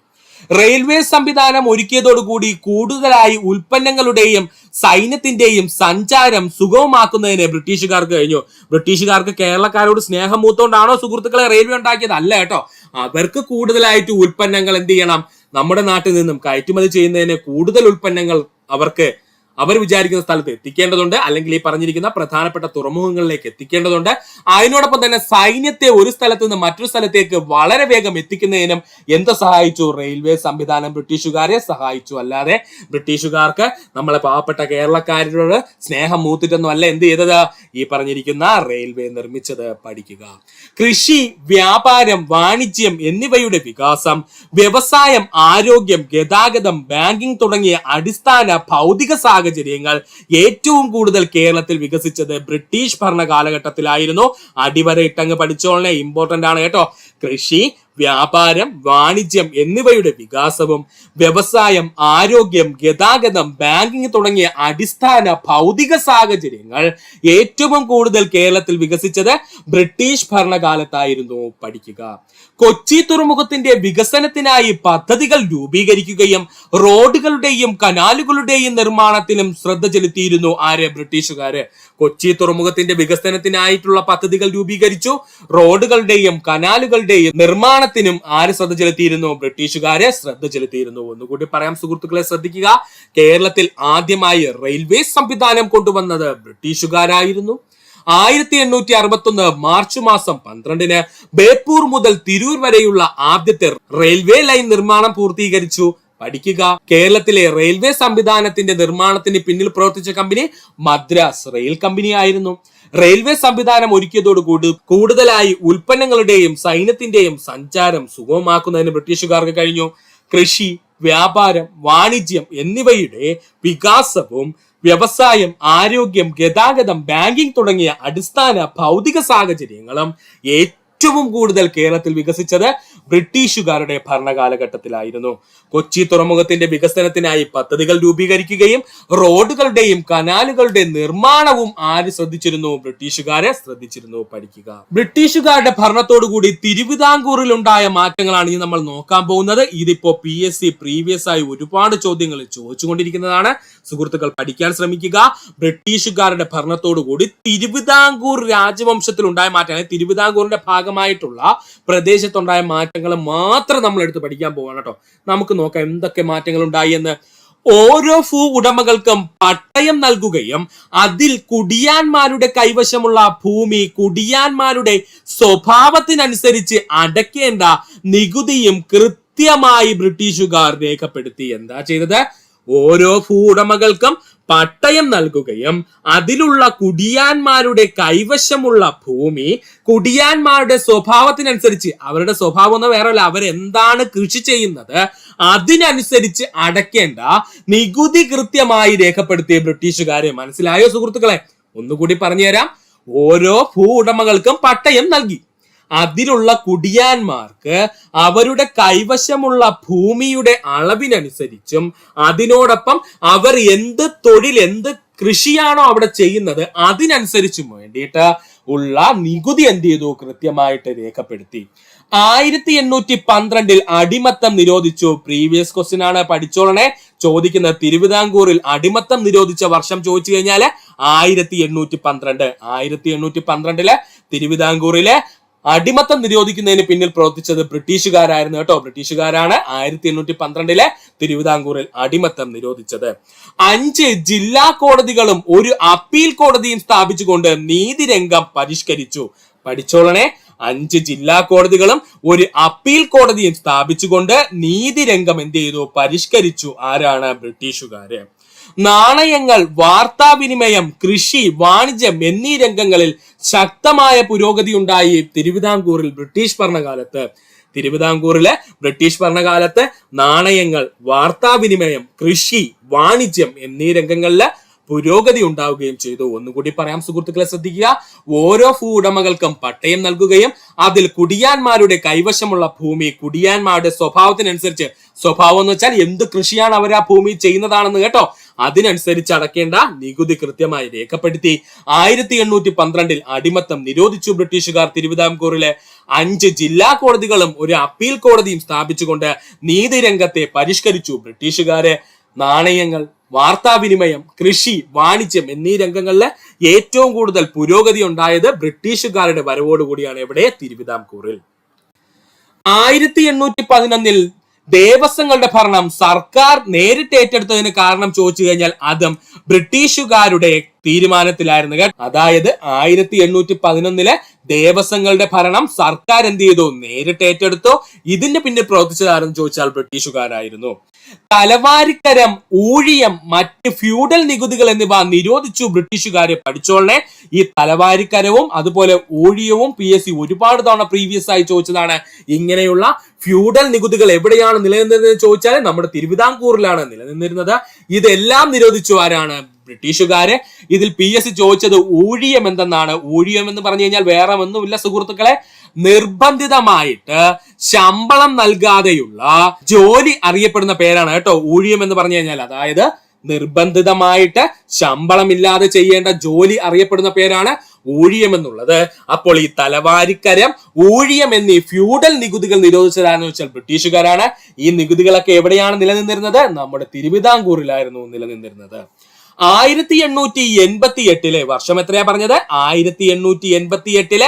റെയിൽവേ സംവിധാനം ഒരുക്കിയതോടുകൂടി കൂടുതലായി ഉൽപ്പന്നങ്ങളുടെയും സൈന്യത്തിന്റെയും സഞ്ചാരം സുഗമമാക്കുന്നതിന് ബ്രിട്ടീഷുകാർക്ക് കഴിഞ്ഞു. ബ്രിട്ടീഷുകാർക്ക് കേരളക്കാരോട് സ്നേഹം മൂത്തോണ്ടാണോ സുഹൃത്തുക്കളെ റെയിൽവേ ഉണ്ടാക്കിയത്? അല്ല കേട്ടോ. അവർക്ക് കൂടുതലായിട്ട് ഉൽപ്പന്നങ്ങൾ എന്ത് ചെയ്യണം, നമ്മുടെ നാട്ടിൽ നിന്നും കയറ്റുമതി ചെയ്യുന്നതിന് കൂടുതൽ ഉൽപ്പന്നങ്ങൾ അവർ വിചാരിക്കുന്ന സ്ഥലത്ത് എത്തിക്കേണ്ടതുണ്ട്, അല്ലെങ്കിൽ ഈ പറഞ്ഞിരിക്കുന്ന പ്രധാനപ്പെട്ട തുറമുഖങ്ങളിലേക്ക് എത്തിക്കേണ്ടതുണ്ട്. അതിനോടൊപ്പം തന്നെ സൈന്യത്തെ ഒരു സ്ഥലത്ത് നിന്ന് മറ്റൊരു സ്ഥലത്തേക്ക് വളരെ വേഗം എത്തിക്കുന്നതിനും എന്ത് സഹായിച്ചു? റെയിൽവേ സംവിധാനം ബ്രിട്ടീഷുകാരെ സഹായിച്ചു. അല്ലാതെ ബ്രിട്ടീഷുകാർക്ക് നമ്മളെ പാവപ്പെട്ട കേരളക്കാരോട് സ്നേഹം മൂത്തിട്ടൊന്നും അല്ല എന്ത് ചെയ്തത്, ഈ പറഞ്ഞിരിക്കുന്ന റെയിൽവേ നിർമ്മിച്ചത്. പഠിക്കുക. കൃഷി, വ്യാപാരം, വാണിജ്യം എന്നിവയുടെ വികാസം, വ്യവസായം, ആരോഗ്യം, ഗതാഗതം, ബാങ്കിംഗ് തുടങ്ങിയ അടിസ്ഥാന ഭൗതിക സാഹചര്യങ്ങൾ ഏറ്റവും കൂടുതൽ കേരളത്തിൽ വികസിച്ചത് ബ്രിട്ടീഷ് ഭരണ കാലഘട്ടത്തിലായിരുന്നു. അടിവരയിട്ടങ്ങ് പഠിച്ചോളനെ, ഇമ്പോർട്ടന്റ് ആണ് കേട്ടോ. കൃഷി, വ്യാപാരം, വാണിജ്യം എന്നിവയുടെ വികാസവും വ്യവസായം, ആരോഗ്യം, ഗതാഗതം, ബാങ്കിംഗ് തുടങ്ങിയ അടിസ്ഥാന ഭൗതിക സാഹചര്യങ്ങൾ ഏറ്റവും കൂടുതൽ കേരളത്തിൽ വികസിച്ചത് ബ്രിട്ടീഷ് ഭരണകാലത്തായിരുന്നു. പഠിക്കുക. കൊച്ചി തുറമുഖത്തിന്റെ വികസനത്തിനായി പദ്ധതികൾ രൂപീകരിക്കുകയും റോഡുകളുടെയും കനാലുകളുടെയും നിർമ്മാണത്തിലും ശ്രദ്ധ ചെലുത്തിയിരുന്നു. ആര്? ബ്രിട്ടീഷുകാര്. കൊച്ചി തുറമുഖത്തിന്റെ വികസനത്തിനായിട്ടുള്ള പദ്ധതികൾ രൂപീകരിച്ചു. റോഡുകളുടെയും കനാലുകളുടെയും നിർമ്മാണത്തിനും ആര് ശ്രദ്ധ ചെലുത്തിയിരുന്നു? ബ്രിട്ടീഷുകാരെ ശ്രദ്ധ ചെലുത്തിയിരുന്നു. ഒന്നുകൂടി പറയാം സുഹൃത്തുക്കളെ, ശ്രദ്ധിക്കുക. കേരളത്തിൽ ആദ്യമായി റെയിൽവേ സംവിധാനം കൊണ്ടുവന്നത് ബ്രിട്ടീഷുകാരായിരുന്നു. 1861 മാർച്ച് മാസം 12 ബേപ്പൂർ മുതൽ തിരൂർ വരെയുള്ള ആദ്യത്തെ റെയിൽവേ ലൈൻ നിർമ്മാണം പൂർത്തീകരിച്ചു. പഠിക്കുക. കേരളത്തിലെ റെയിൽവേ സംവിധാനത്തിന്റെ നിർമ്മാണത്തിന് പിന്നിൽ പ്രവർത്തിച്ച കമ്പനി മദ്രാസ് റെയിൽ കമ്പനി ആയിരുന്നു. റെയിൽവേ സംവിധാനം ഒരുക്കിയതോടുകൂടി കൂടുതലായി ഉൽപ്പന്നങ്ങളുടെയും സൈന്യത്തിന്റെയും സഞ്ചാരം സുഗമമാക്കുന്നതിന് ബ്രിട്ടീഷുകാർക്ക് കഴിഞ്ഞു. കൃഷി, വ്യാപാരം, വാണിജ്യം എന്നിവയുടെ വികാസവും വ്യവസായം, ആരോഗ്യം, ഗതാഗതം, ബാങ്കിംഗ് തുടങ്ങിയ അടിസ്ഥാന ഭൗതിക സാഹചര്യങ്ങളും ഏറ്റവും കൂടുതൽ കേരളത്തിൽ വികസിച്ചത് ബ്രിട്ടീഷുകാരുടെ ഭരണകാലഘട്ടത്തിലായിരുന്നു. കൊച്ചി തുറമുഖത്തിന്റെ വികസനത്തിനായി പദ്ധതികൾ രൂപീകരിക്കുകയും റോഡുകളുടെയും കനാലുകളുടെയും നിർമ്മാണവും ആര് ശ്രദ്ധിച്ചിരുന്നു? ബ്രിട്ടീഷുകാരെ ശ്രദ്ധിച്ചിരുന്നു. പഠിക്കുക. ബ്രിട്ടീഷുകാരുടെ ഭരണത്തോടുകൂടി തിരുവിതാംകൂറിൽ ഉണ്ടായ മാറ്റങ്ങളാണ് ഇനി നമ്മൾ നോക്കാൻ പോകുന്നത്. ഇതിപ്പോ PSC പ്രീവിയസ് ആയി ഒരുപാട് ചോദ്യങ്ങൾ ചോദിച്ചുകൊണ്ടിരിക്കുന്നതാണ്. സുഹൃത്തുക്കൾ പഠിക്കാൻ ശ്രമിക്കുക. ബ്രിട്ടീഷുകാരുടെ ഭരണത്തോടുകൂടി തിരുവിതാംകൂർ രാജവംശത്തിൽ ഉണ്ടായ മാറ്റങ്ങൾ, തിരുവിതാംകൂറിന്റെ ഭാഗമായിട്ടുള്ള പ്രദേശത്തുണ്ടായ മാറ്റങ്ങൾ മാത്രം നമ്മൾ എടുത്ത് പഠിക്കാൻ പോവാണ് കേട്ടോ. നമുക്ക് നോക്കാം എന്തൊക്കെ മാറ്റങ്ങൾ ഉണ്ടായി എന്ന്. ഓരോ ഭൂ ഉടമകൾക്കും പട്ടയം നൽകുകയും അതിൽ കുടിയാന്മാരുടെ കൈവശമുള്ള ഭൂമി കുടിയാന്മാരുടെ സ്വഭാവത്തിനനുസരിച്ച് അടയ്ക്കേണ്ട നികുതിയും കൃത്യമായി ബ്രിട്ടീഷുകാർ രേഖപ്പെടുത്തി. എന്താ ചെയ്തത്? ഓരോ ഭൂ ഉടമകൾക്കും പട്ടയം നൽകുകയും അതിലുള്ള കുടിയാന്മാരുടെ കൈവശമുള്ള ഭൂമി കുടിയാന്മാരുടെ സ്വഭാവത്തിനനുസരിച്ച്, അവരുടെ സ്വഭാവം ഒന്നും വേറെയല്ല, അവരെന്താണ് കൃഷി ചെയ്യുന്നത് അതിനനുസരിച്ച് അടയ്ക്കേണ്ട നികുതി കൃത്യമായി രേഖപ്പെടുത്തിയ ബ്രിട്ടീഷുകാരെ. മനസ്സിലായോ സുഹൃത്തുക്കളെ? ഒന്നുകൂടി പറഞ്ഞുതരാം. ഓരോ ഭൂ ഉടമകൾക്കും പട്ടയം നൽകി. അതിലുള്ള കുടിയാന്മാർക്ക് അവരുടെ കൈവശമുള്ള ഭൂമിയുടെ അളവിനനുസരിച്ചും അതിനോടൊപ്പം അവർ എന്ത് തൊഴിൽ, എന്ത് കൃഷിയാണോ അവിടെ ചെയ്യുന്നത് അതിനനുസരിച്ചും വേണ്ടിയിട്ട് ഉള്ള നികുതി എന്ത് ചെയ്തു? കൃത്യമായിട്ട് രേഖപ്പെടുത്തി. 1812 അടിമത്തം നിരോധിച്ചു. പ്രീവിയസ് ക്വസ്റ്റ്യൻ ആണ്, പഠിച്ചോളണേ. ചോദിക്കുന്നത് തിരുവിതാംകൂറിൽ അടിമത്തം നിരോധിച്ച വർഷം ചോദിച്ചു കഴിഞ്ഞാല് 1812. 1812 തിരുവിതാംകൂറിലെ അടിമത്തം നിരോധിക്കുന്നതിന് പിന്നിൽ പ്രവർത്തിച്ചത് ബ്രിട്ടീഷുകാരായിരുന്നു കേട്ടോ. ബ്രിട്ടീഷുകാരാണ് 1812 തിരുവിതാംകൂറിൽ അടിമത്തം നിരോധിച്ചത്. 5 ജില്ലാ കോടതികളും ഒരു അപ്പീൽ കോടതിയും സ്ഥാപിച്ചുകൊണ്ട് നീതിരംഗം പരിഷ്കരിച്ചു. പഠിച്ചോളണേ. 5 ജില്ലാ കോടതികളും ഒരു അപ്പീൽ കോടതിയും സ്ഥാപിച്ചുകൊണ്ട് നീതിരംഗം എന്ത് ചെയ്തു? പരിഷ്കരിച്ചു. ആരാണ്? ബ്രിട്ടീഷുകാര്. നാണയങ്ങൾ, വാർത്താവിനിമയം, കൃഷി, വാണിജ്യം എന്നീ രംഗങ്ങളിൽ ശക്തമായ പുരോഗതി ഉണ്ടായി തിരുവിതാംകൂറിൽ ബ്രിട്ടീഷ് ഭരണകാലത്ത്. തിരുവിതാംകൂറിലെ ബ്രിട്ടീഷ് ഭരണകാലത്ത് നാണയങ്ങൾ, വാർത്താവിനിമയം, കൃഷി, വാണിജ്യം എന്നീ രംഗങ്ങളില് പുരോഗതി ഉണ്ടാവുകയും ചെയ്തു. ഒന്നുകൂടി പറയാം സുഹൃത്തുക്കളെ, ശ്രദ്ധിക്കുക. ഓരോ ഭൂ ഉടമകൾക്കും പട്ടയം നൽകുകയും അതിൽ കുടിയാന്മാരുടെ കൈവശമുള്ള ഭൂമി കുടിയാന്മാരുടെ സ്വഭാവത്തിനനുസരിച്ച് സ്വഭാവം എന്ന് വെച്ചാൽ എന്ത് കൃഷിയാണ് അവർ ആ ഭൂമി ചെയ്യുന്നതാണെന്ന് കേട്ടോ. അതിനനുസരിച്ച് അടക്കേണ്ട നികുതി കൃത്യമായി രേഖപ്പെടുത്തി. 1812 അടിമത്തം നിരോധിച്ചു ബ്രിട്ടീഷുകാർ. തിരുവിതാംകൂറിലെ 5 ജില്ലാ കോടതികളും ഒരു അപ്പീൽ കോടതിയും സ്ഥാപിച്ചുകൊണ്ട് നീതിരംഗത്തെ പരിഷ്കരിച്ചു. ബ്രിട്ടീഷുകാരെ നാണയങ്ങൾ, വാർത്താവിനിമയം, കൃഷി, വാണിജ്യം എന്നീ രംഗങ്ങളിൽ ഏറ്റവും കൂടുതൽ പുരോഗതി ഉണ്ടായത് ബ്രിട്ടീഷുകാരുടെ വരവോടുകൂടിയാണ്. എവിടെ? തിരുവിതാംകൂറിൽ. 1811 ദേവസ്വങ്ങളുടെ ഭരണം സർക്കാർ നേരിട്ട് ഏറ്റെടുത്തതിന് കാരണം ചോദിച്ചു കഴിഞ്ഞാൽ അതും ബ്രിട്ടീഷുകാരുടെ തീരുമാനത്തിലായിരുന്നു. അതായത് 1811 ദേവസ്വങ്ങളുടെ ഭരണം സർക്കാർ എന്ത് ചെയ്തു? നേരിട്ട് ഏറ്റെടുത്തു. ഇതിന്റെ പിന്നിൽ പ്രവർത്തിച്ചതാരെന്ന് ചോദിച്ചാൽ ബ്രിട്ടീഷുകാരായിരുന്നു. തലവാരിക്കരം, ഊഴിയം, മറ്റ് ഫ്യൂഡൽ നികുതികൾ എന്നിവ നിരോധിച്ചു ബ്രിട്ടീഷുകാരെ. പഠിച്ചോളനെ, ഈ തലവാരിക്കരവും അതുപോലെ ഊഴിയവും PSC ഒരുപാട് തവണ പ്രീവിയസ് ആയി ചോദിച്ചതാണ്. ഇങ്ങനെയുള്ള ഫ്യൂഡൽ നികുതികൾ എവിടെയാണ് നിലനിന്നിരുന്നത് ചോദിച്ചാൽ നമ്മുടെ തിരുവിതാംകൂറിലാണ് നിലനിന്നിരുന്നത്. ഇതെല്ലാം നിരോധിച്ചു ആരാണ്? ബ്രിട്ടീഷുകാരെ. ഇതിൽ PSC ചോദിച്ചത് ഊഴിയം എന്തെന്നാണ്. ഊഴിയം എന്ന് പറഞ്ഞു കഴിഞ്ഞാൽ വേറെ ഒന്നുമില്ല സുഹൃത്തുക്കളെ, നിർബന്ധിതമായിട്ട് ശമ്പളം നൽകാതെയുള്ള ജോലി അറിയപ്പെടുന്ന പേരാണ് കേട്ടോ ഊഴിയം എന്ന് പറഞ്ഞു കഴിഞ്ഞാൽ. അതായത് നിർബന്ധിതമായിട്ട് ശമ്പളമില്ലാതെ ചെയ്യേണ്ട ജോലി അറിയപ്പെടുന്ന പേരാണ് ഊഴിയം എന്നുള്ളത്. അപ്പോൾ ഈ തലവാരിക്കരം, ഊഴിയം എന്നീ ഫ്യൂഡൽ നികുതികൾ നിരോധിച്ചതാണെന്ന് വെച്ചാൽ ബ്രിട്ടീഷുകാരാണ്. ഈ നികുതികളൊക്കെ എവിടെയാണ് നിലനിന്നിരുന്നത്? നമ്മുടെ തിരുവിതാംകൂറിലായിരുന്നു നിലനിന്നിരുന്നത്. 1888 വർഷം എത്രയാ പറഞ്ഞത്? 1888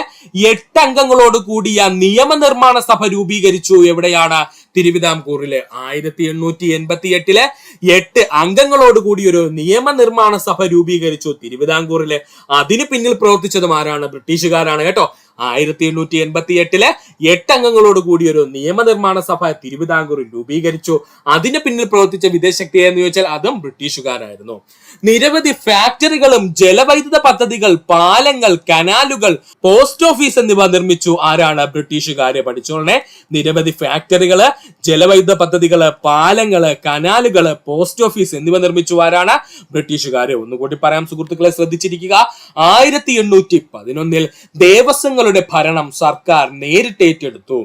8 അംഗങ്ങളോട് കൂടിയ നിയമനിർമ്മാണ സഭ രൂപീകരിച്ചു. എവിടെയാണ്? തിരുവിതാംകൂറില്. 1888 8 അംഗങ്ങളോട് കൂടി ഒരു നിയമനിർമ്മാണ സഭ രൂപീകരിച്ചു തിരുവിതാംകൂറില്. അതിന് പിന്നിൽ പ്രവർത്തിച്ചതും ആരാണ്? ബ്രിട്ടീഷുകാരാണ് കേട്ടോ. 1888 8 അംഗങ്ങളോട് കൂടി ഒരു നിയമനിർമ്മാണ സഭ തിരുവിതാംകൂറിൽ രൂപീകരിച്ചു. അതിന് പിന്നിൽ പ്രവർത്തിച്ച വിദേശശക്തി എന്ന് ചോദിച്ചാൽ അതും ബ്രിട്ടീഷുകാരായിരുന്നു. നിരവധി ഫാക്ടറികളും ജലവൈദ്യുത പദ്ധതികൾ, പാലങ്ങൾ, കനാലുകൾ, പോസ്റ്റ് ഓഫീസ് എന്നിവ നിർമ്മിച്ചു ആരാണ്? ബ്രിട്ടീഷുകാരെ. പഠിച്ചോളനെ, നിരവധി ഫാക്ടറികള്, ജലവൈദ്യുത പദ്ധതികള്, പാലങ്ങള്, കനാലുകള്, പോസ്റ്റ് ഓഫീസ് എന്നിവ നിർമ്മിച്ചു ആരാണ്? ബ്രിട്ടീഷുകാരെ. ഒന്നുകൂടി പറയാം സുഹൃത്തുക്കളെ, ശ്രദ്ധിച്ചിരിക്കുക. 1811 ദേവസ്വങ്ങളുടെ ഭരണം സർക്കാർ നേരിട്ട് ഏറ്റെടുത്തു.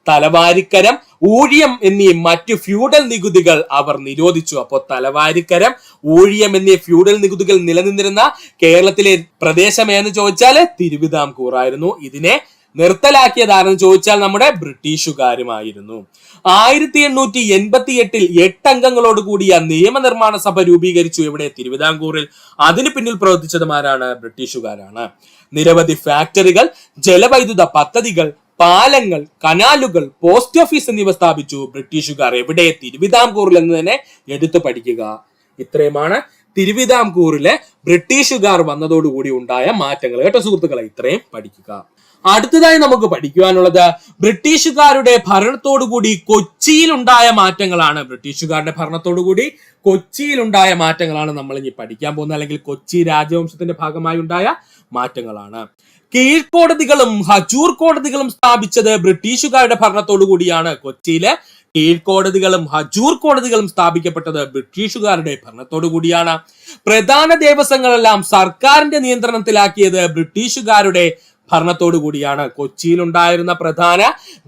തലവാരിക്കരം, ഊഴിയം എന്നീ മറ്റു ഫ്യൂഡൽ നികുതികൾ അവർ നിരോധിച്ചു. അപ്പോൾ തലവാരിക്കരം, ഊഴിയം എന്നീ ഫ്യൂഡൽ നികുതികൾ നിലനിന്നിരുന്ന കേരളത്തിലെ പ്രദേശം എന്ന് ചോദിച്ചാൽ തിരുവിതാംകൂർ ആയിരുന്നു. ഇതിനെ നിർത്തലാക്കിയതാരെന്ന് ചോദിച്ചാൽ നമ്മുടെ ബ്രിട്ടീഷുകാരുമായിരുന്നു. 1888 8 അംഗങ്ങളോട് കൂടിയ നിയമനിർമ്മാണ സഭ രൂപീകരിച്ചു. എവിടെ? തിരുവിതാംകൂറിൽ. അതിന് പിന്നിൽ പ്രവർത്തിച്ചതുമാരാണ്? ബ്രിട്ടീഷുകാരാണ്. നിരവധി ഫാക്ടറികൾ, ജലവൈദ്യുത പദ്ധതികൾ, പാലങ്ങൾ, കനാലുകൾ, പോസ്റ്റ് ഓഫീസ് എന്നിവ സ്ഥാപിച്ചു ബ്രിട്ടീഷുകാർ. എവിടെ? തിരുവിതാംകൂറിൽ എന്ന് തന്നെ എടുത്തു പഠിക്കുക. ഇത്രയുമാണ് തിരുവിതാംകൂറിലെ ബ്രിട്ടീഷുകാർ വന്നതോടുകൂടി ഉണ്ടായ മാറ്റങ്ങൾ കേട്ടോ സുഹൃത്തുക്കളെ. ഇത്രയും പഠിക്കുക. അടുത്തതായി നമുക്ക് പഠിക്കുവാനുള്ളത് ബ്രിട്ടീഷുകാരുടെ ഭരണത്തോടുകൂടി കൊച്ചിയിൽ ഉണ്ടായ മാറ്റങ്ങളാണ്. ബ്രിട്ടീഷുകാരുടെ ഭരണത്തോടുകൂടി കൊച്ചിയിൽ ഉണ്ടായ മാറ്റങ്ങളാണ് നമ്മൾ ഇനി പഠിക്കാൻ പോകുന്നത്, അല്ലെങ്കിൽ കൊച്ചി രാജവംശത്തിന്റെ ഭാഗമായി ഉണ്ടായ മാറ്റങ്ങളാണ്. കീഴ്ക്കോടതികളും ഹജൂർ കോടതികളും സ്ഥാപിച്ചത് ബ്രിട്ടീഷുകാരുടെ ഭരണത്തോടു കൂടിയാണ്. കൊച്ചിയിലെ കീഴ്ക്കോടതികളും ഹജൂർ കോടതികളും സ്ഥാപിക്കപ്പെട്ടത് ബ്രിട്ടീഷുകാരുടെ ഭരണത്തോടു കൂടിയാണ്. പ്രധാന ദേവസ്വങ്ങളെല്ലാം സർക്കാരിന്റെ നിയന്ത്രണത്തിലാക്കിയത് ബ്രിട്ടീഷുകാരുടെ ഭരണത്തോടു കൂടിയാണ്. കൊച്ചിയിൽ ഉണ്ടായിരുന്ന പ്രധാന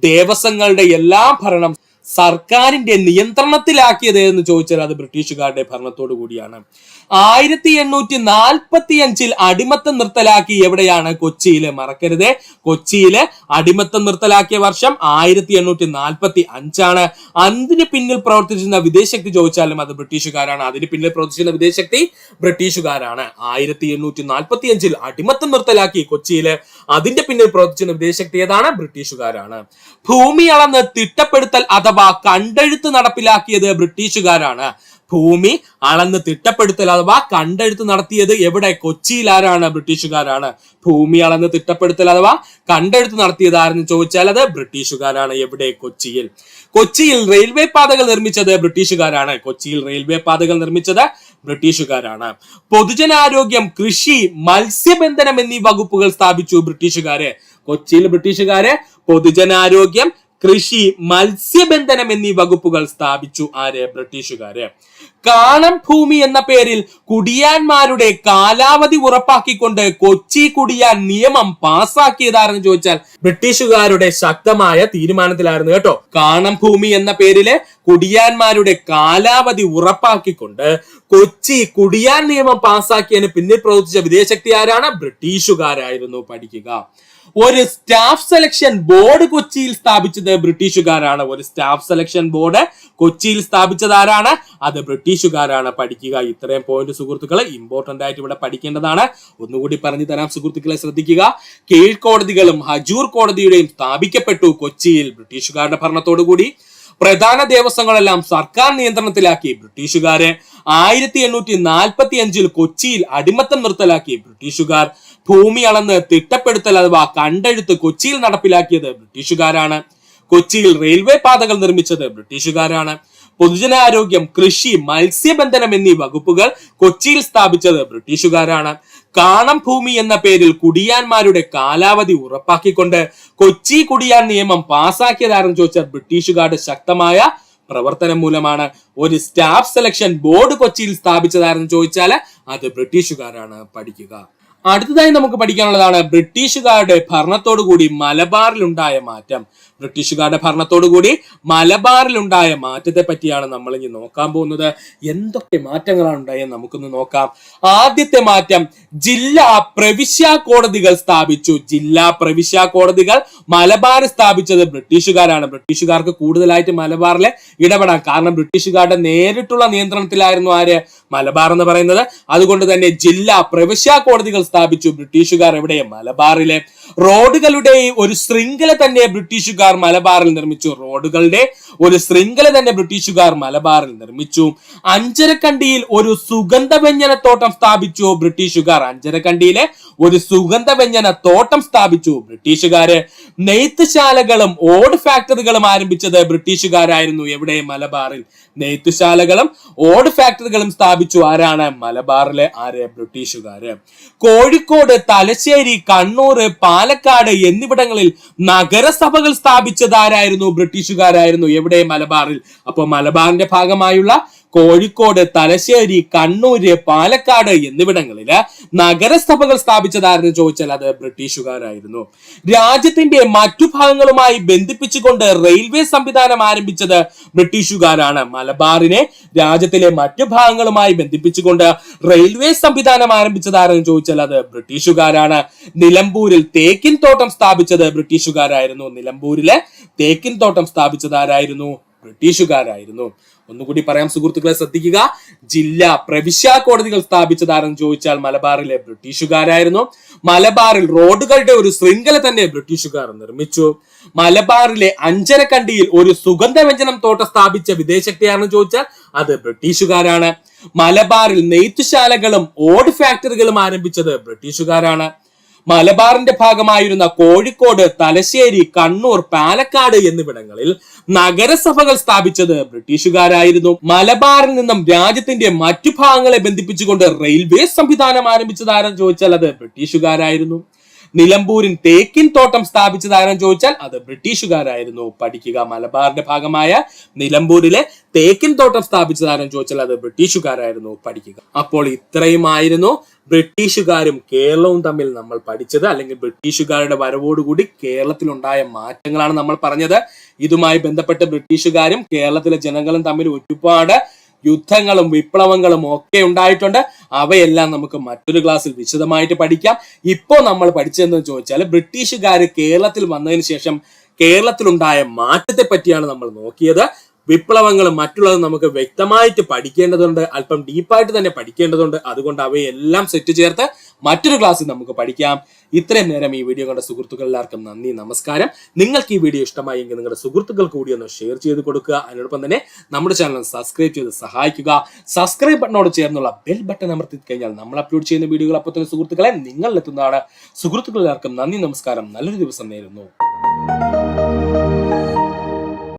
ദേവസ്വങ്ങളുടെ എല്ലാം ഭരണം സർക്കാരിന്റെ നിയന്ത്രണത്തിലാക്കിയത് എന്ന് ചോദിച്ചാൽ അത് ബ്രിട്ടീഷുകാരുടെ ഭരണത്തോടു കൂടിയാണ്. 1845 അടിമത്തം നിർത്തലാക്കി. എവിടെയാണ്? കൊച്ചിയില്. മറക്കരുത്, കൊച്ചിയില് അടിമത്തം നിർത്തലാക്കിയ വർഷം 1845 അതിന് പിന്നിൽ പ്രവർത്തിച്ചിരുന്ന വിദേശശക്തി ചോദിച്ചാലും അത് ബ്രിട്ടീഷുകാരാണ്. അതിന് പിന്നിൽ പ്രവർത്തിച്ചിരുന്ന വിദേശശക്തി ബ്രിട്ടീഷുകാരാണ്. 1845 അടിമത്തം നിർത്തലാക്കി കൊച്ചിയില്. അതിന്റെ പിന്നിൽ പ്രവർത്തിച്ചിരുന്ന വിദേശശക്തി ഏതാണ്? ബ്രിട്ടീഷുകാരാണ്. ഭൂമി അളന്ന് തിട്ടപ്പെടുത്തൽ അഥവാ കണ്ടെഴുത്ത് നടപ്പിലാക്കിയത് ബ്രിട്ടീഷുകാരാണ്. ഭൂമി അളന്ന് തിട്ടപ്പെടുത്തൽ അഥവാ കണ്ടെഴുത്ത് നടത്തിയത് എവിടെ? കൊച്ചിയിൽ. ആരാണ്? ബ്രിട്ടീഷുകാരാണ്. ഭൂമി അളന്ന് തിട്ടപ്പെടുത്തൽ അഥവാ കണ്ടെഴുത്ത് നടത്തിയത് ആരെന്ന് ചോദിച്ചാൽ അത് ബ്രിട്ടീഷുകാരാണ്. എവിടെ? കൊച്ചിയിൽ. കൊച്ചിയിൽ റെയിൽവേ പാതകൾ നിർമ്മിച്ചത് ബ്രിട്ടീഷുകാരാണ്. കൊച്ചിയിൽ റെയിൽവേ പാതകൾ നിർമ്മിച്ചത് ബ്രിട്ടീഷുകാരാണ്. പൊതുജനാരോഗ്യം, കൃഷി, മത്സ്യബന്ധനം എന്നീ വകുപ്പുകൾ സ്ഥാപിച്ചു ബ്രിട്ടീഷുകാര്. കൊച്ചിയിൽ ബ്രിട്ടീഷുകാര് പൊതുജനാരോഗ്യം, കൃഷി, മത്സ്യബന്ധനം എന്നീ വകുപ്പുകൾ സ്ഥാപിച്ചു. ആര്? ബ്രിട്ടീഷുകാര്. കാണം ഭൂമി എന്ന പേരിൽ കുടിയാന്മാരുടെ കാലാവധി ഉറപ്പാക്കിക്കൊണ്ട് കൊച്ചി കുടിയാൻ നിയമം പാസാക്കിയതാരെന്ന് ചോദിച്ചാൽ ബ്രിട്ടീഷുകാരുടെ ശക്തമായ തീരുമാനത്തിലായിരുന്നു കേട്ടോ. കാണം ഭൂമി എന്ന പേരില് കുടിയാന്മാരുടെ കാലാവധി ഉറപ്പാക്കിക്കൊണ്ട് കൊച്ചി കുടിയാൻ നിയമം പാസാക്കിയതിന് പിന്നിൽ പ്രവർത്തിച്ച വിദേശശക്തി ആരാണ്? ബ്രിട്ടീഷുകാരായിരുന്നു. പഠിക്കുക. ഒരു സ്റ്റാഫ് സെലക്ഷൻ ബോർഡ് കൊച്ചിയിൽ സ്ഥാപിച്ചത് ബ്രിട്ടീഷുകാരാണ്. ഒരു സ്റ്റാഫ് സെലക്ഷൻ ബോർഡ് കൊച്ചിയിൽ സ്ഥാപിച്ചത് ആരാണ്? അത് ബ്രിട്ടീഷുകാരാണ്. പഠിക്കുക. ഇത്രയും പോയിന്റ് സുഹൃത്തുക്കളെ ഇമ്പോർട്ടന്റ് ആയിട്ട് ഇവിടെ പഠിക്കേണ്ടതാണ്. ഒന്നുകൂടി പറഞ്ഞു തരാം സുഹൃത്തുക്കളെ, ശ്രദ്ധിക്കുക. കീഴ്ക്കോടതികളും ഹജൂർ കോടതിയുടെയും സ്ഥാപിക്കപ്പെട്ടു കൊച്ചിയിൽ ബ്രിട്ടീഷുകാരുടെ ഭരണത്തോടുകൂടി. പ്രധാന ദേവസ്വങ്ങളെല്ലാം സർക്കാർ നിയന്ത്രണത്തിലാക്കി ബ്രിട്ടീഷുകാര്. 1845 കൊച്ചിയിൽ അടിമത്തം നിർത്തലാക്കി ബ്രിട്ടീഷുകാർ. ഭൂമി അളന്ന് തിട്ടപ്പെടുത്തൽ അഥവാ കണ്ടെഴുത്ത് കൊച്ചിയിൽ നടപ്പിലാക്കിയത് ബ്രിട്ടീഷുകാരാണ്. കൊച്ചിയിൽ റെയിൽവേ പാതകൾ നിർമ്മിച്ചത് ബ്രിട്ടീഷുകാരാണ്. പൊതുജനാരോഗ്യം, കൃഷി, മത്സ്യബന്ധനം എന്നീ വകുപ്പുകൾ കൊച്ചിയിൽ സ്ഥാപിച്ചത് ബ്രിട്ടീഷുകാരാണ്. കാണം ഭൂമി എന്ന പേരിൽ കുടിയാന്മാരുടെ കാലാവധി ഉറപ്പാക്കിക്കൊണ്ട് കൊച്ചി കുടിയാൻ നിയമം പാസാക്കിയതാരെന്ന് ചോദിച്ചാൽ ബ്രിട്ടീഷുകാരുടെ ശക്തമായ പ്രവർത്തനം മൂലമാണ്. ഒരു സ്റ്റാഫ് സെലക്ഷൻ ബോർഡ് കൊച്ചിയിൽ സ്ഥാപിച്ചതാരെന്ന് ചോദിച്ചാൽ അത് ബ്രിട്ടീഷുകാരാണ്. പഠിക്കുക. അടുത്തതായി നമുക്ക് പഠിക്കാനുള്ളതാണ് ബ്രിട്ടീഷുകാരുടെ ഭരണത്തോടുകൂടി മലബാറിലുണ്ടായ മാറ്റം. ബ്രിട്ടീഷുകാരുടെ ഭരണത്തോടുകൂടി മലബാറിലുണ്ടായ മാറ്റത്തെ പറ്റിയാണ് നമ്മൾ ഇനി നോക്കാൻ പോകുന്നത്. എന്തൊക്കെ മാറ്റങ്ങളാണ് ഉണ്ടായെന്ന് നമുക്കൊന്ന് നോക്കാം. ആദ്യത്തെ മാറ്റം, ജില്ലാ പ്രവിശ്യ കോടതികൾ സ്ഥാപിച്ചു. ജില്ലാ പ്രവിശ്യ കോടതികൾ മലബാറിൽ സ്ഥാപിച്ചത് ബ്രിട്ടീഷുകാരാണ്. ബ്രിട്ടീഷുകാർക്ക് കൂടുതലായിട്ട് മലബാറിലെ ഇടപെടാം. കാരണം ബ്രിട്ടീഷുകാരുടെ നേരിട്ടുള്ള നിയന്ത്രണത്തിലായിരുന്നു ആര്? മലബാർ എന്ന് പറയുന്നത്. അതുകൊണ്ട് തന്നെ ജില്ലാ പ്രവിശ്യ കോടതികൾ സ്ഥാപിച്ചു ബ്രിട്ടീഷുകാർ. എവിടെ? മലബാറിലെ. റോഡുകളുടെ ഒരു ശൃംഖല തന്നെ ബ്രിട്ടീഷുകാർ മലബാറിൽ നിർമ്മിച്ചു. റോഡുകളുടെ ഒരു ശൃംഖല തന്നെ ബ്രിട്ടീഷുകാർ മലബാറിൽ നിർമ്മിച്ചു. അഞ്ചരക്കണ്ടിയിൽ ഒരു സുഗന്ധവ്യഞ്ജന തോട്ടം സ്ഥാപിച്ചു ബ്രിട്ടീഷുകാർ. അഞ്ചരക്കണ്ടിയിലെ ഒരു സുഗന്ധവ്യഞ്ജന തോട്ടം സ്ഥാപിച്ചു ബ്രിട്ടീഷുകാര്. നെയ്ത്തുശാലകളും ഓട് ഫാക്ടറികളും ആരംഭിച്ചത് ബ്രിട്ടീഷുകാരായിരുന്നു. എവിടെ? മലബാറിൽ. നെയ്ത്തുശാലകളും ഓട് ഫാക്ടറികളും സ്ഥാപിച്ചു ആരാണ്? മലബാറിലെ ആര്? ബ്രിട്ടീഷുകാര്. കോഴിക്കോട്, തലശ്ശേരി, കണ്ണൂർ, പാലക്കാട് എന്നിവിടങ്ങളിൽ നഗരസഭകൾ സ്ഥാപിച്ചത് ആരായിരുന്നു? ബ്രിട്ടീഷുകാരായിരുന്നു. എവിടെ? മലബാറിൽ. അപ്പൊ മലബാറിന്റെ ഭാഗമായുള്ള കോഴിക്കോട്, തലശ്ശേരി, കണ്ണൂര്, പാലക്കാട് എന്നിവിടങ്ങളില് നഗരസഭകൾ സ്ഥാപിച്ചതാരെന്ന് ചോദിച്ചാൽ അത് ബ്രിട്ടീഷുകാരായിരുന്നു. രാജ്യത്തിന്റെ മറ്റു ഭാഗങ്ങളുമായി ബന്ധിപ്പിച്ചുകൊണ്ട് റെയിൽവേ സംവിധാനം ആരംഭിച്ചത് ബ്രിട്ടീഷുകാരാണ്. മലബാറിനെ രാജ്യത്തിലെ മറ്റു ഭാഗങ്ങളുമായി ബന്ധിപ്പിച്ചുകൊണ്ട് റെയിൽവേ സംവിധാനം ആരംഭിച്ചതാരെന്ന് ചോദിച്ചാൽ അത് ബ്രിട്ടീഷുകാരാണ്. നിലമ്പൂരിൽ തേക്കിൻ തോട്ടം സ്ഥാപിച്ചത് ബ്രിട്ടീഷുകാരായിരുന്നു. നിലമ്പൂരിലെ തേക്കിൻ തോട്ടം സ്ഥാപിച്ചതാരായിരുന്നു? ബ്രിട്ടീഷുകാരായിരുന്നു. ഒന്നുകൂടി പറയാം സുഹൃത്തുക്കളെ, ശ്രദ്ധിക്കുക. ജില്ലാ പ്രവിശ്യ കോടതികൾ സ്ഥാപിച്ചതാരെന്ന് ചോദിച്ചാൽ മലബാറിലെ ബ്രിട്ടീഷുകാരായിരുന്നു. മലബാറിൽ റോഡുകളുടെ ഒരു ശൃംഖല തന്നെ ബ്രിട്ടീഷുകാർ നിർമ്മിച്ചു. മലബാറിലെ അഞ്ചരക്കണ്ടിയിൽ ഒരു സുഗന്ധവ്യഞ്ജനം തോട്ടം സ്ഥാപിച്ച വിദേശശക്തിയാണെന്ന് ചോദിച്ചാൽ അത് ബ്രിട്ടീഷുകാരാണ്. മലബാറിൽ നെയ്ത്തുശാലകളും ഓട് ഫാക്ടറികളും ആരംഭിച്ചത് ബ്രിട്ടീഷുകാരാണ്. മലബാറിന്റെ ഭാഗമായിരുന്ന കോഴിക്കോട്, തലശ്ശേരി, കണ്ണൂർ, പാലക്കാട് എന്നിവിടങ്ങളിൽ നഗരസഭകൾ സ്ഥാപിച്ചത് ബ്രിട്ടീഷുകാരായിരുന്നു. മലബാറിൽ നിന്നും രാജ്യത്തിന്റെ മറ്റു ഭാഗങ്ങളെ ബന്ധിപ്പിച്ചുകൊണ്ട് റെയിൽവേ സംവിധാനം ആരംഭിച്ചത് ആരെന്ന് ചോദിച്ചാൽ അത് ബ്രിട്ടീഷുകാരായിരുന്നു. നിലമ്പൂരിൽ തേക്കിൻ തോട്ടം സ്ഥാപിച്ചതാരെന്ന് ചോദിച്ചാൽ അത് ബ്രിട്ടീഷുകാരായിരുന്നു. പഠിക്കുക. മലബാറിന്റെ ഭാഗമായ നിലമ്പൂരിലെ തേക്കിൻ തോട്ടം സ്ഥാപിച്ചതാരെന്ന് ചോദിച്ചാൽ അത് ബ്രിട്ടീഷുകാരായിരുന്നു. പഠിക്കുക. അപ്പോൾ ഇത്രയുമായിരുന്നു ബ്രിട്ടീഷുകാരും കേരളവും തമ്മിൽ നമ്മൾ പഠിച്ചത്, അല്ലെങ്കിൽ ബ്രിട്ടീഷുകാരുടെ വരവോടുകൂടി കേരളത്തിലുണ്ടായ മാറ്റങ്ങളാണ് നമ്മൾ പറഞ്ഞത്. ഇതുമായി ബന്ധപ്പെട്ട് ബ്രിട്ടീഷുകാരും കേരളത്തിലെ ജനങ്ങളും തമ്മിൽ ഒരുപാട് യുദ്ധങ്ങളും വിപ്ലവങ്ങളും ഒക്കെ ഉണ്ടായിട്ടുണ്ട്. അവയെല്ലാം നമുക്ക് മറ്റൊരു ക്ലാസ്സിൽ വിശദമായിട്ട് പഠിക്കാം. ഇപ്പോൾ നമ്മൾ പഠിച്ചതെന്ന് ചോദിച്ചാൽ ബ്രിട്ടീഷുകാര് കേരളത്തിൽ വന്നതിന് ശേഷം കേരളത്തിലുണ്ടായ മാറ്റത്തെ പറ്റിയാണ് നമ്മൾ നോക്കിയത്. വിപ്ലവങ്ങളും മറ്റുള്ളതും നമുക്ക് വ്യക്തമായിട്ട് പഠിക്കേണ്ടതുണ്ട്, അല്പം ഡീപ്പായിട്ട് തന്നെ പഠിക്കേണ്ടതുണ്ട്. അതുകൊണ്ട് അവയെല്ലാം സെറ്റ് ചേർത്ത് മറ്റൊരു ക്ലാസ്സിൽ നമുക്ക് പഠിക്കാം. ഇത്രയും നേരം ഈ വീഡിയോ കണ്ട സുഹൃത്തുക്കൾ എല്ലാവർക്കും നന്ദി, നമസ്കാരം. നിങ്ങൾക്ക് ഈ വീഡിയോ ഇഷ്ടമായി എങ്കിൽ നിങ്ങളുടെ സുഹൃത്തുക്കൾക്ക് കൂടി ഒന്ന് ഷെയർ ചെയ്ത് കൊടുക്കുക. അതിനോടൊപ്പം തന്നെ നമ്മുടെ ചാനൽ സബ്സ്ക്രൈബ് ചെയ്ത് സഹായിക്കുക. സബ്സ്ക്രൈബ് ബട്ടണോട് ചേർന്നുള്ള ബെൽ ബട്ടൺ അമർത്തി കഴിഞ്ഞാൽ നമ്മൾ അപ്ലോഡ് ചെയ്യുന്ന വീഡിയോകൾ അപ്പോൾ തന്നെ സുഹൃത്തുക്കളെ നിങ്ങളിലെത്തുന്നതാണ്. സുഹൃത്തുക്കൾ എല്ലാവർക്കും നന്ദി, നമസ്കാരം. നല്ലൊരു ദിവസം നേരുന്നു.